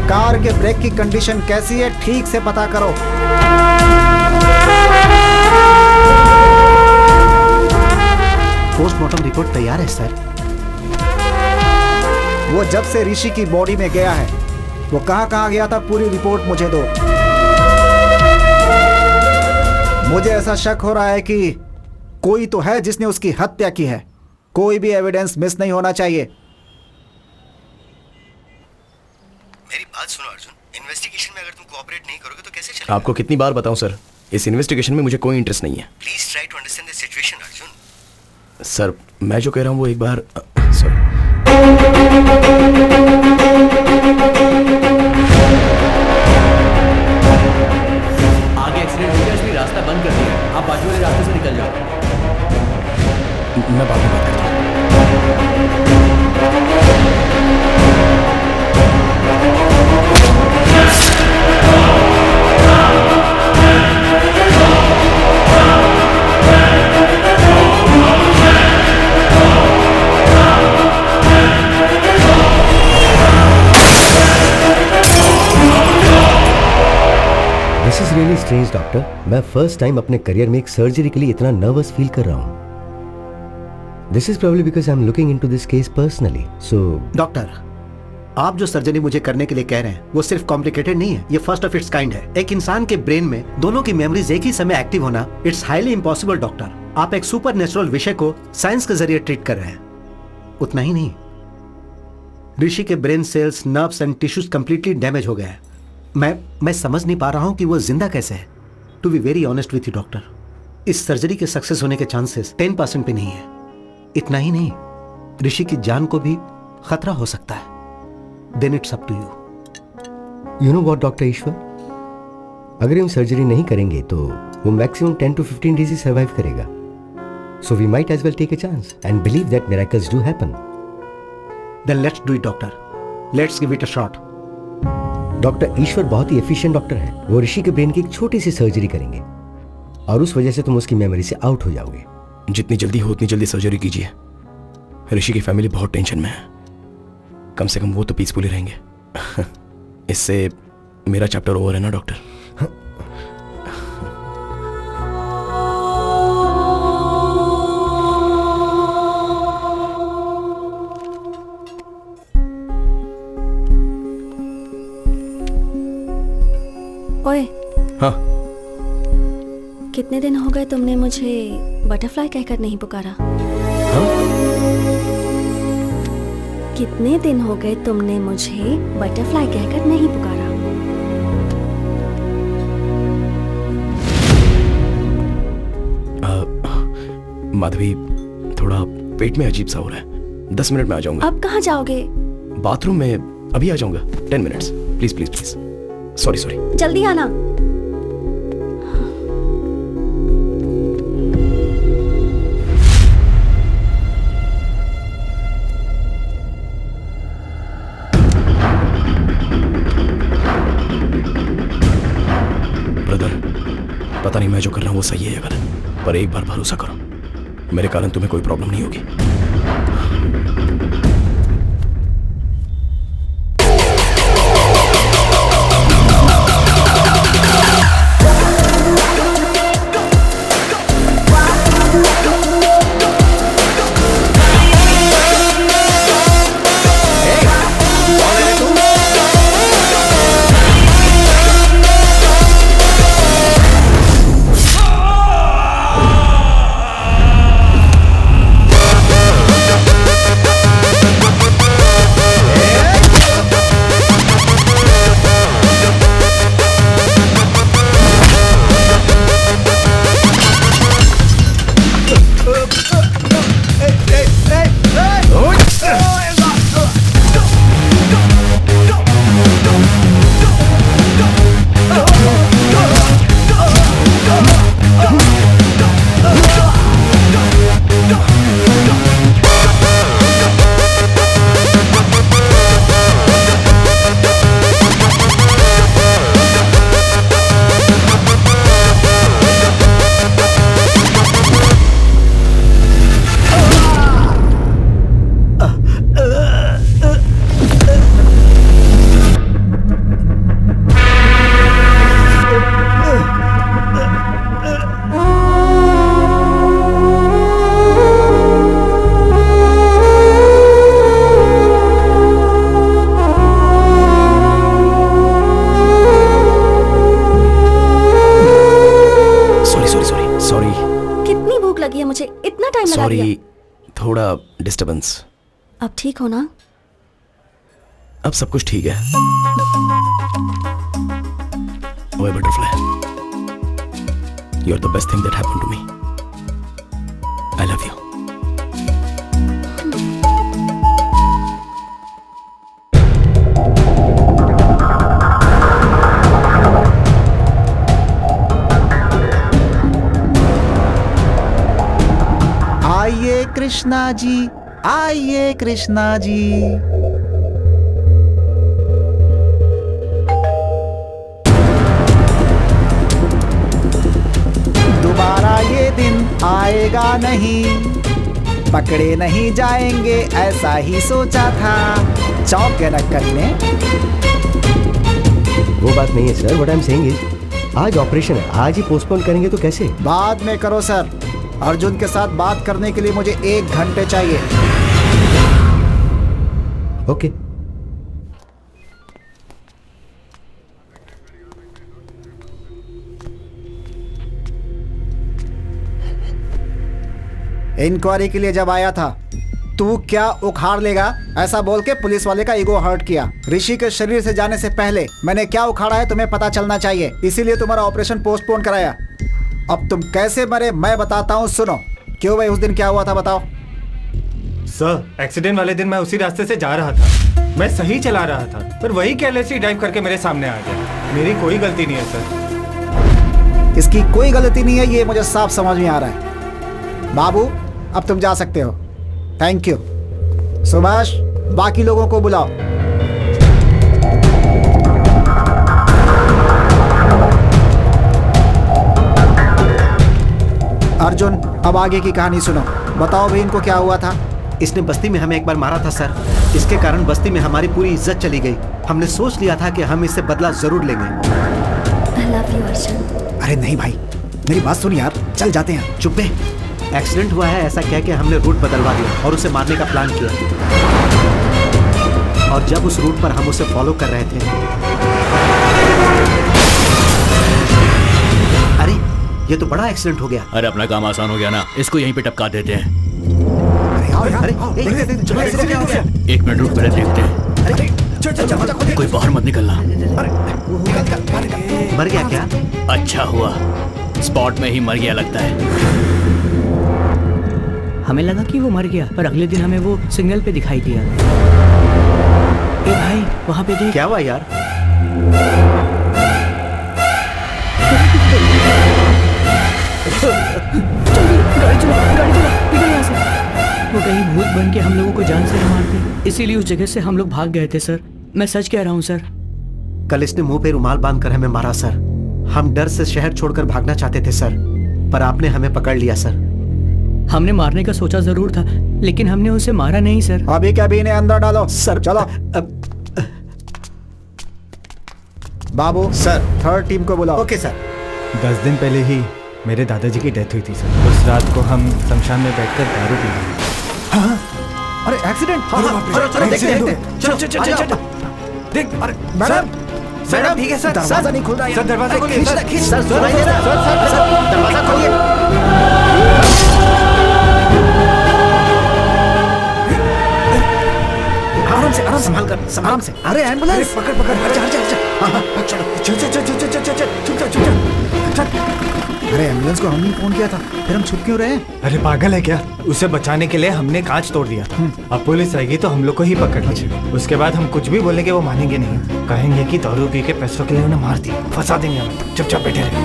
कार के ब्रेक की कंडीशन कैसी है ठीक से पता करो। पोस्टमार्टम रिपोर्ट तैयार है सर। वो जब से ऋषि की बॉडी में गया है वो कहाँ गया था, पूरी रिपोर्ट मुझे दो। मुझे ऐसा शक हो रहा है कि कोई तो है जिसने उसकी हत्या की है, कोई भी एविडेंस मिस नहीं होना चाहिए। मेरी बात सुनो अर्जुन, इन्वेस्टिगेशन में अगर तुम कोऑपरेट नहीं करोगे तो कैसे चलेगा? आपको कितनी बार बताऊं सर, इस इन्वेस्टिगेशन में मुझे कोई इंटरेस्ट नहीं है। Please try to understand the situation Arjun. Sir मैं जो कह रहा हूं वो एक बार सर आगे एक्सीडेंट हो गया इसलिए रास्ता बंद कर दिया है, आप बाजू वाले रास्ते से निकल जाओ। मैं बाद में बात करता हूं। This is really strange doctor, मैं फर्स्ट टाइम अपने करियर में एक सर्जरी के लिए इतना नर्वस फील कर रहा हूँ। This is probably because I am looking into this case personally. So doctor, आप जो सर्जरी मुझे करने के लिए कह रहे हैं वो सिर्फ कॉम्प्लिकेटेड नहीं है, ये फर्स्ट ऑफ इट्स काइंड है। एक इंसान के ब्रेन में दोनों की मेमोरीज एक ही समय एक्टिव होना, इट्स हाईली इम्पॉसिबल डॉक्टर। आप एक सुपर नेचुरल विषय को साइंस के जरिए ट्रीट कर रहे हैं। उतना ही नहीं, ऋषि के brain cells, nerves and tissues completely damage हो गए हैं। मैं समझ नहीं पा रहा हूं कि वो जिंदा कैसे है। To be very honest with you doctor, इस सर्जरी के सक्सेस होने के चांसेस 10% पे नहीं है। इतना ही नहीं, ऋषि की जान को भी खतरा हो सकता है। Then it's up to you. You know what doctor Ishwar, अगर हम सर्जरी नहीं करेंगे तो वो मैक्सिमम 10 to 15 डेज ही सर्वाइव करेगा। So we might as well take a chance and believe that miracles do happen. Then let's do it doctor, let's give it a shot. Doctor Ishwar बहुत ही एफिशिएंट डॉक्टर है। वो ऋषि के brain की एक छोटी सी सर्जरी करेंगे और उस वजह से तुम उसकी मेमोरी से आउट हो जाओगे। जितनी जल्दी हो उतनी जल्दी सर्जरी कीजिए। ऋषि की फैमिली बहुत टेंशन में है, कम से कम वो तो पीसफुली रहेंगे। इससे मेरा चैप्टर ओवर है ना डॉक्टर? ओए, हाँ। कितने दिन हो गए तुमने मुझे बटरफ्लाई कहकर नहीं पुकारा? कितने दिन हो गए तुमने मुझे बटरफ्लाई कहकर नहीं पुकारा? माधवी, थोड़ा पेट में अजीब सा हो रहा है। 10 मिनट में आ जाऊंगा। अब कहाँ जाओगे? बाथरूम में अभी आ जाऊंगा। 10 minutes please please please. Sorry sorry. जल्दी आना। ब्रदर, पता नहीं मैं जो कर रहा हूं वो सही है या गलत, पर एक बार भरोसा करो, मेरे कारण तुम्हें कोई प्रॉब्लम नहीं होगी। सॉरी, थोड़ा डिस्टर्बेंस। अब ठीक हो ना? अब सब कुछ ठीक है। ओए butterfly, you are the best thing that happened to me. I love you. आइए कृष्णा जी, आइए कृष्णा जी। दोबारा ये दिन आएगा नहीं, पकड़े नहीं जाएंगे ऐसा ही सोचा था। चौंक गए ना करने। वो बात नहीं है sir, what I am saying is आज ऑपरेशन है, आज ही पोस्टपोन करेंगे तो कैसे? बाद में करो सर। अर्जुन के साथ बात करने के लिए मुझे 1 घंटे चाहिए। ओके। इंक्वायरी के लिए जब आया था तू क्या उखाड़ लेगा, ऐसा बोल के पुलिस वाले का ईगो हर्ट किया। ऋषि के शरीर से जाने से पहले मैंने क्या उखाड़ा है तुम्हें पता चलना चाहिए, इसीलिए तुम्हारा ऑपरेशन पोस्टपोन कराया। अब तुम कैसे मरे मैं बताता हूँ, सुनो। क्यों भाई, उस दिन क्या हुआ था बताओ। सर, एक्सीडेंट वाले दिन मैं उसी रास्ते से जा रहा था। मैं सही चला रहा था, पर वही केयरलेसली ड्राइव करके मेरे सामने आ गया। मेरी कोई गलती नहीं है सर। इसकी कोई गलती नहीं है, ये मुझे साफ समझ में आ रहा है। बाबू, अब तुम जा सकते हो। Thank you. सुभाष, बाकी लोगों को बुलाओ। अर्जुन, अब आगे की कहानी सुनो। बताओ भाई, इनको क्या हुआ था? इसने बस्ती में हमें एक बार मारा था सर। इसके कारण बस्ती में हमारी पूरी इज्जत चली गई। हमने सोच लिया था कि हम इससे बदला जरूर लेंगे। I love you, Arjun. अरे नहीं भाई, मेरी बात सुन यार, चल जाते हैं। चुप बे। एक्सीडेंट हुआ है ऐसा कह के हमने रूट बदलवा दिया और उसे मारने का प्लान किया। और जब उस रूट पर हम उसे फॉलो कर रहे थे, अरे ये तो बड़ा एक्सीडेंट हो गया। अरे अपना काम आसान हो गया ना, इसको यहीं पे टपका देते हैं। अरे एक मिनट रुक, पहले देखते हैं। कोई बाहर मत निकलना। मर गया क्या? अच्छा हुआ, स्पॉट में ही मर गया लगता है। हमें लगा कि वो मर गया, पर अगले दिन हमें वो सिग्नल पे दिखाई दिया। ए भाई, वहाँ पे देख। क्या हुआ यार? गाड़ी चला, निकल यहाँ से। वो कहीं भूत बन के हम लोगों को जान से न मार दे, इसीलिए उस जगह से हम लोग भाग गए थे सर। मैं सच कह रहा हूँ सर। कल इसने मुंह पे रुमाल बांधकर हमें मारा सर। हम डर से शहर छोड़कर भागना चाहते थे सर, पर आपने हमें पकड़ लिया सर। हमने मारने का सोचा जरूर था, लेकिन हमने उसे मारा नहीं सर। अभी क्या भी इन्हें अंदर डालो सर। चलो बाबू सर, थर्ड टीम को बुलाओ। Okay sir. 10 दिन पहले ही मेरे दादाजी की डेथ हुई थी सर। उस रात को हम शमशान में बैठकर दारू पी रहे थे। अरे एक्सीडेंट! चलो देख। अरे मैडम, मैडम ठीक है सर। दरवाजा नहीं खुल रहा है। सर दरवाजा खोलिए सर। सर सुनाई दे रहा है? सर दरवाजा खोलिए। आराम से, आराम संभाल कर, आराम से। अरे एम्बुलेंस! पकड़ पकड़, हट जा, हट जा, हट जा। हाँ, चल चल चल चल चल चल चल, चुप चल, चुप चल। अरे एम्बुलेंस को हमने फोन किया था, फिर हम छुप क्यों रहे? अरे पागल है क्या? उसे बचाने के लिए हमने कांच तोड़ दिया था। अब पुलिस आएगी तो हम लोग को ही पकड़ लेगी। उसके बाद हम कुछ भी बोलेंगे वो मानेंगे नहीं, कहेंगे कि दारू पी के पैसों के लिए उन्हें मार दिया, फंसा देंगे हमें। चुपचाप बैठे रहे।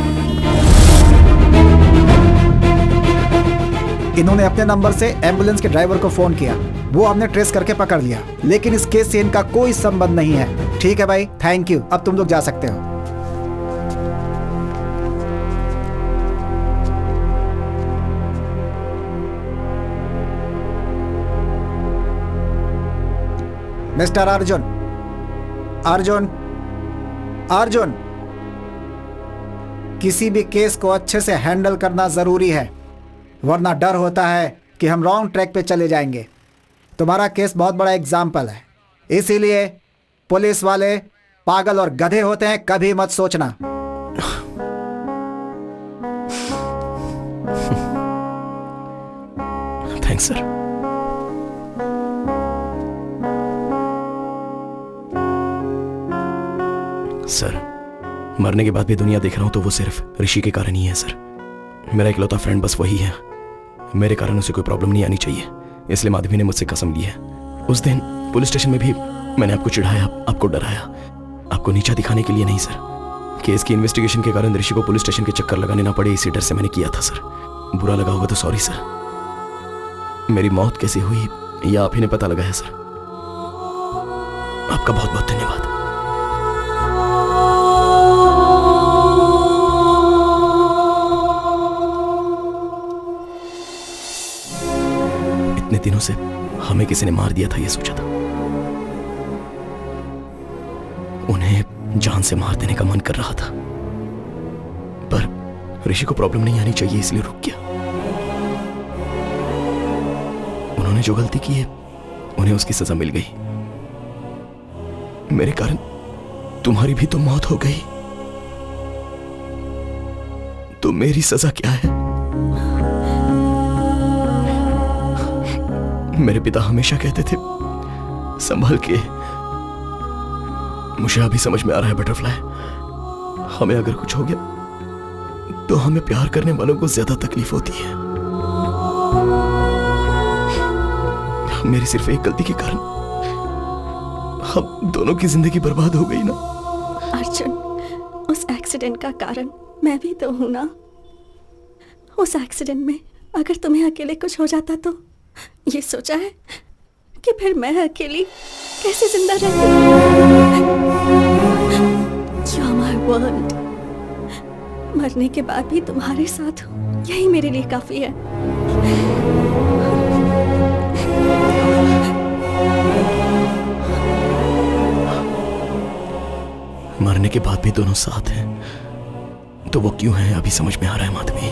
इन्होंने अपने नंबर से एम्बुलेंस के ड्राइवर को फोन किया, वो हमने ट्रेस करके पकड़ लिया, लेकिन इस केस से इनका कोई संबंध नहीं है। ठीक है भाई, थैंक यू। अब तुम लोग जा सकते हो। मिस्टर अर्जुन, अर्जुन, अर्जुन, किसी भी केस को अच्छे से हैंडल करना जरूरी है, वरना डर होता है कि हम रॉन्ग ट्रैक पे चले जाएंगे। तुम्हारा केस बहुत बड़ा एग्जाम्पल है, इसीलिए पुलिस वाले पागल और गधे होते हैं, कभी मत सोचना। Thanks sir. सर, मरने के बाद भी दुनिया देख रहा हूं तो वो सिर्फ ऋषि के कारण ही है सर। मेरा इकलौता फ्रेंड बस वही है। मेरे कारण उसे कोई प्रॉब्लम नहीं आनी चाहिए, इसलिए माधवी ने मुझसे कसम ली है। उस दिन पुलिस स्टेशन में भी मैंने आपको चिढ़ाया, आपको डराया, आपको नीचा दिखाने के लिए नहीं सर। केस की इन्वेस्टिगेशन के कारण ऋषि को पुलिस स्टेशन के चक्कर लगाने ना पड़े, इसी डर से मैंने किया था सर। बुरा लगा होगा तो सॉरी सर। मेरी मौत कैसे हुई यह आप ही ने पता लगा है सर। आपका बहुत बहुत धन्यवाद। इतने दिनों से हमें किसी ने मार दिया था ये सोचा था, उन्हें जान से मार देने का मन कर रहा था, पर ऋषि को प्रॉब्लम नहीं आनी चाहिए इसलिए रुक गया। उन्होंने जो गलती की है उन्हें उसकी सजा मिल गई। मेरे कारण तुम्हारी भी तो मौत हो गई, तो मेरी सजा क्या है? मेरे पिता हमेशा कहते थे, संभाल के। मुझे अभी समझ में आ रहा है बटरफ्लाई, हमें अगर कुछ हो गया तो हमें प्यार करने वालों को ज्यादा तकलीफ होती है। मेरी सिर्फ एक गलती के कारण हम दोनों की जिंदगी बर्बाद हो गई ना। अर्जुन, उस एक्सीडेंट का कारण मैं भी तो हूं ना। उस एक्सीडेंट में अगर तुम्हें अकेले कुछ हो जाता तो ये सोचा है कि फिर मैं अकेली कैसे जिंदा रहती। You are my world। मरने के बाद भी तुम्हारे साथ हूं, यही मेरे लिए काफी है। मरने के बाद भी दोनों साथ हैं, तो वो क्यों हैं अभी समझ में आ रहा है माधवी।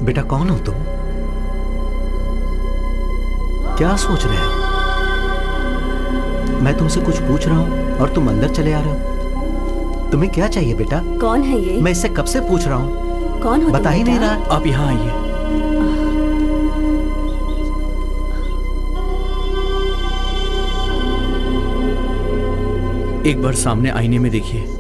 बेटा कौन हो तुम? क्या सोच रहे हो? मैं तुमसे कुछ पूछ रहा हूं और तुम अंदर चले आ रहे हो। तुम्हें क्या चाहिए बेटा? कौन है ये? मैं इससे कब से पूछ रहा हूं, कौन हो? बता ही नहीं रहा। आप यहाँ आइए। एक बार सामने आईने में देखिए।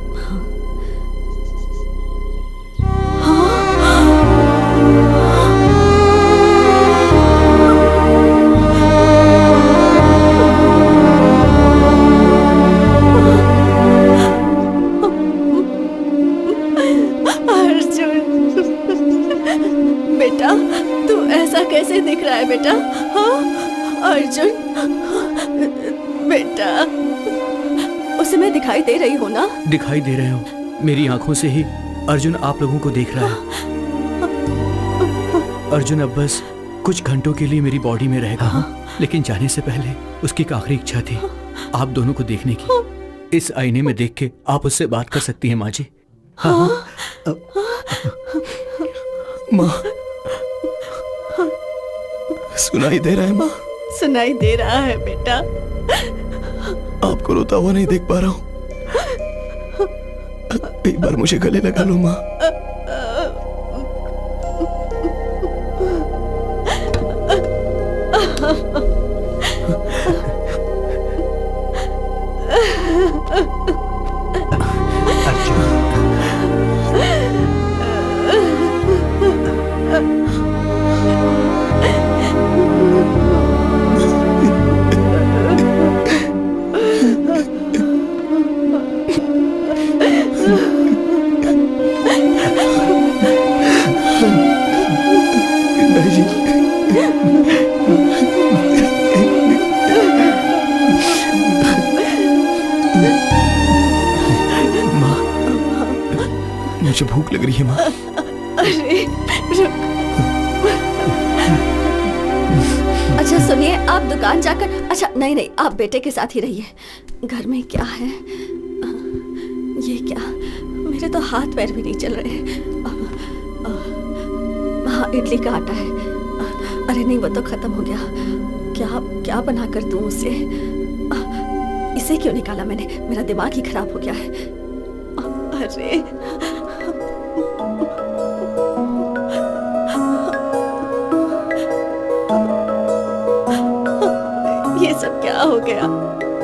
कैसे दिख रहा है बेटा? हाँ अर्जुन बेटा, उसे मैं दिखाई दे रही हूँ ना? दिखाई दे रहे हो। मेरी आंखों से ही अर्जुन आप लोगों को देख रहा है। अर्जुन अब बस कुछ घंटों के लिए मेरी बॉडी में रहेगा, लेकिन जाने से पहले उसकी एक आखिरी इच्छा थी आप दोनों को देखने की। इस आईने में देख के आप उससे बात कर सकती हैं माँ जी। हाँ? माँ, सुनाई दे रहा है माँ? सुनाई दे रहा है बेटा। आपको रोता हुआ नहीं देख पा रहा हूँ, एक बार मुझे गले लगा लो माँ। मुझे भूख लग रही है माँ। अरे रुक। अच्छा सुनिए, आप दुकान जाकर, अच्छा नहीं नहीं, आप बेटे के साथ ही रहिए। घर में क्या है? ये क्या, मेरे तो हाथ पैर भी नहीं चल रहे। हाँ इडली का आटा है। अरे नहीं वो तो खत्म हो गया। क्या क्या बना कर दूं उसे? इसे क्यों निकाला मैंने? मेरा दिमाग ही खराब हो गया है। अरे ये सब क्या हो गया?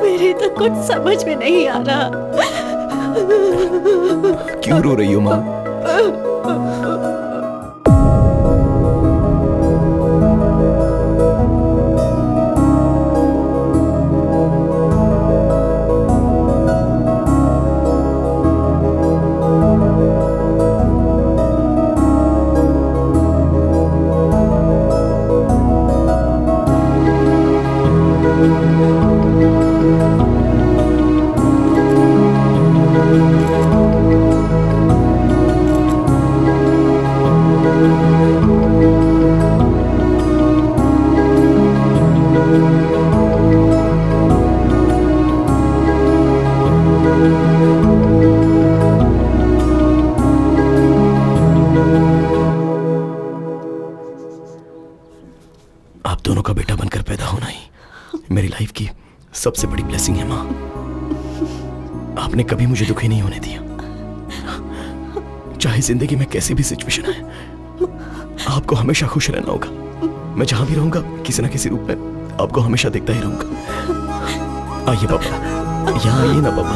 मेरे तो कुछ समझ में नहीं आ रहा। क्यों रो रही हो माँ? आप दोनों का बेटा बनकर पैदा होना ही मेरी लाइफ की सबसे बड़ी ब्लेसिंग है माँ। आप आपने कभी मुझे दुखी नहीं होने दिया। चाहे जिंदगी में कैसी भी सिचुएशन आए, आपको हमेशा खुश रहना होगा। मैं जहां भी रहूंगा किसी ना किसी रूप में आपको हमेशा देखता ही रहूंगा। आइए पापा, यहाँ आइए ना पापा।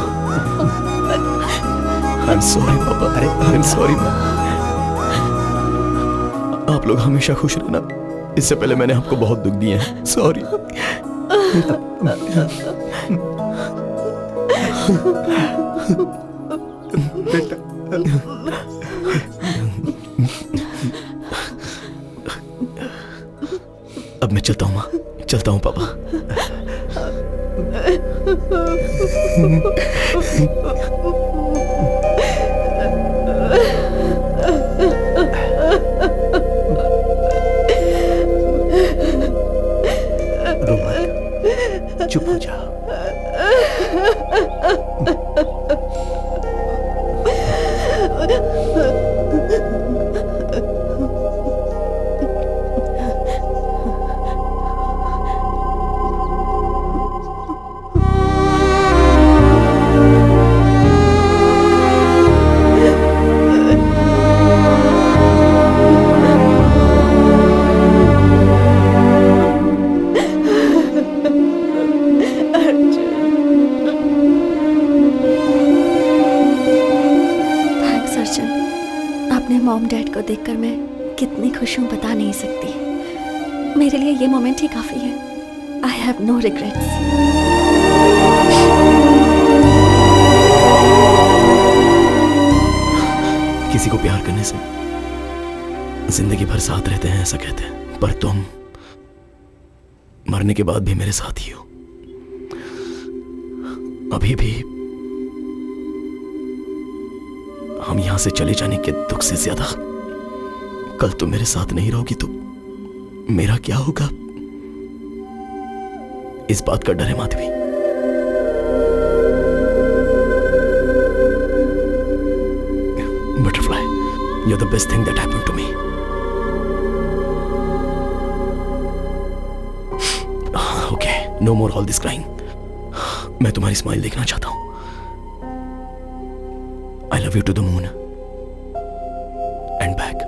आई एम सॉरी पापा, अरे आई एम सॉरी। आप लोग हमेशा खुश रहना। इससे पहले मैंने आपको बहुत दुख दिए हैं, सॉरी। अब मैं चलता हूँ माँ, चलता हूँ पापा। रो मत, चुप हो जा। मॉम डैड को देखकर मैं कितनी खुश हूँ बता नहीं सकती। मेरे लिए ये मोमेंट ही काफी है। I have no regrets. किसी को प्यार करने से जिंदगी भर साथ रहते हैं ऐसा कहते हैं, पर तुम मरने के बाद भी मेरे साथ ही हो। अभी भी हम यहां से चले जाने के दुख से ज्यादा कल तुम मेरे साथ नहीं रहोगी तो मेरा क्या होगा, इस बात का डर है Madhavi. Butterfly, you're the best thing that happened to me. Okay, no more all this crying. मैं तुम्हारी स्माइल देखना चाहता हूं। I love you to the moon and back.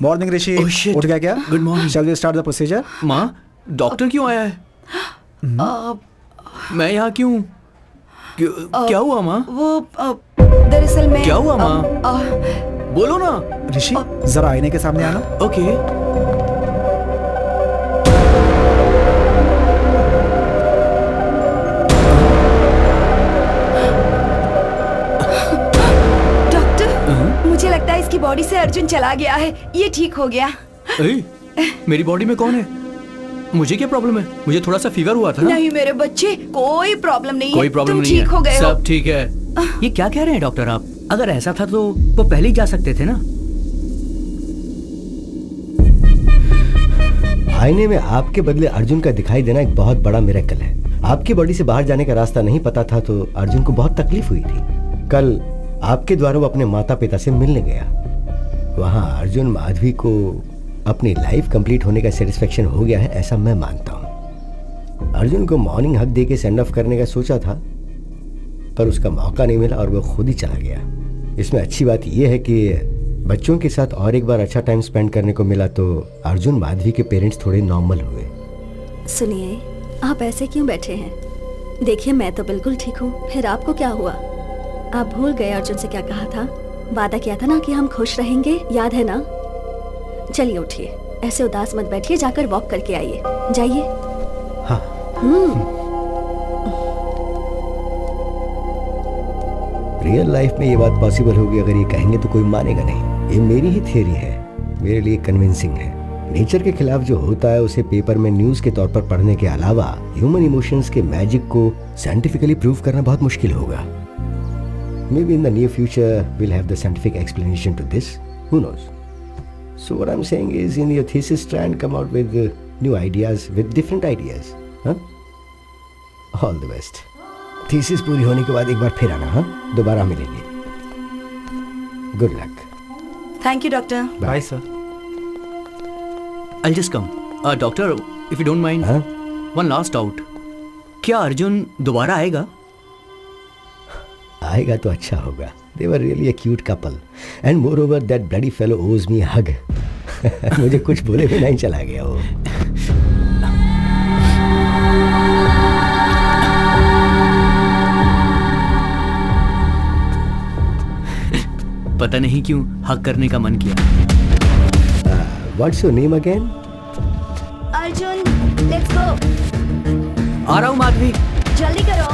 Morning Rishi, उठ गया क्या? Good morning. Shall we start the procedure? माँ, doctor क्यों आया है? मैं यहाँ क्यों? क्या हुआ माँ? वो दरअसल मैं क्या हुआ माँ? बोलो ना। ऋषि जरा आईने के सामने आना। ओके। मुझे लगता है इसकी बॉडी से अर्जुन चला गया है। ये ठीक हो गया। मेरी बॉडी में कौन है? मुझे क्या प्रॉब्लम है? मुझे थोड़ा सा फीवर हुआ था ना। नहीं मेरे बच्चे, कोई प्रॉब्लम नहीं है। कोई प्रॉब्लम नहीं है। ठीक हो गए हो। सब ठीक है। ये क्या कह रहे हैं डॉक्टर आप? अगर ऐसा था तो वो पहले ही जा सकते थे ना। आईने में आपके बदले अर्जुन का दिखाई देना एक बहुत बड़ा मिरेकल है। आपकी बॉडी से बाहर जाने का रास्ता नहीं पता था तो अर्जुन को बहुत तकलीफ हुई थी। कल आपके द्वारा वो अपने माता पिता से मिलने गया। वहां अर्जुन माधवी को अपनी लाइफ कंप्लीट होने का सेटिस्फेक्शन हो गया है ऐसा मैं मानता हूं। अर्जुन को मॉर्निंग हक दे के सेंड ऑफ करने का सोचा था पर उसका मौका नहीं मिला और वो खुद ही चला गया। इसमें अच्छी बात यह है कि बच्चों के साथ और एक बार अच्छा टाइम स्पेंड करने को मिला तो अर्जुन माधवी के पेरेंट्स थोड़े नॉर्मल हुए। सुनिए, आप ऐसे क्यों बैठे हैं? देखिए मैं तो बिल्कुल ठीक हूँ। फिर आपको क्या हुआ? आप भूल गए अर्जुन से क्या कहा था? वादा किया था ना कि हम खुश रहेंगे, याद है ना? चलिए उठिए, ऐसे उदास मत बैठिए, जाकर वॉक करके आइए। जाइए। हाँ। रियल लाइफ में ये बात पॉसिबल होगी अगर ये कहेंगे तो कोई मानेगा नहीं। ये मेरी ही थियरी है, मेरे लिए कन्विंसिंग है। नेचर के खिलाफ जो होता है उसे पेपर में न्यूज के तौर पर पढ़ने के अलावा ह्यूमन इमोशंस के मैजिक को साइंटिफिकली प्रूव करना बहुत मुश्किल होगा। Maybe in the near future we'll have the scientific explanation to this. Who knows? So what I'm saying is, in your thesis, try and come out with new ideas, with different ideas. Huh? All the best. Thesis पूरी होने के बाद एक बार फिर आना, हाँ? दोबारा मिलेंगे। Good luck. Thank you doctor. Bye sir. I'll just come. Doctor, if you don't mind, हाँ? one last doubt. क्या अर्जुन दोबारा आएगा? आएगा तो अच्छा होगा। They were really a cute couple. And moreover, that bloody fellow owes me a hug. मुझे कुछ बोले भी नहीं चला गया वो। पता नहीं क्यों हक करने का मन किया। What's your name again? Arjun, let's go. आ रहा हूँ माधवी। जल्दी करो।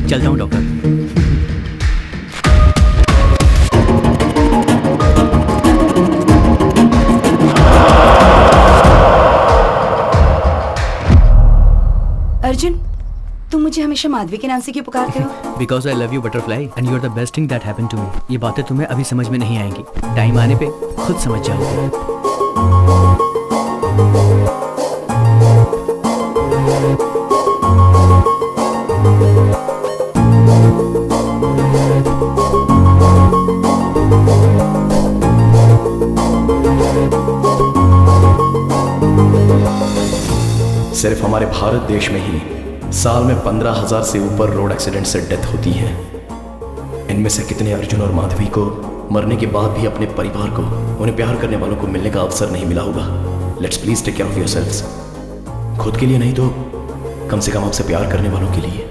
चलता हूँ डॉक्टर। अर्जुन, तुम मुझे हमेशा माधवी के नाम से क्यों पुकारते हो? Because I love you butterfly and you are the best thing that happened to me. ये बातें तुम्हें अभी समझ में नहीं आएंगी, टाइम आने पे खुद समझ जाओगे। सिर्फ हमारे भारत देश में ही साल में 15,000 से ऊपर रोड एक्सीडेंट से डेथ होती है। इनमें से कितने अर्जुन और माधवी को मरने के बाद भी अपने परिवार को, उन्हें प्यार करने वालों को मिलने का अवसर नहीं मिला होगा। Let's please take care of yourselves. खुद के लिए नहीं तो कम से कम आपसे प्यार करने वालों के लिए।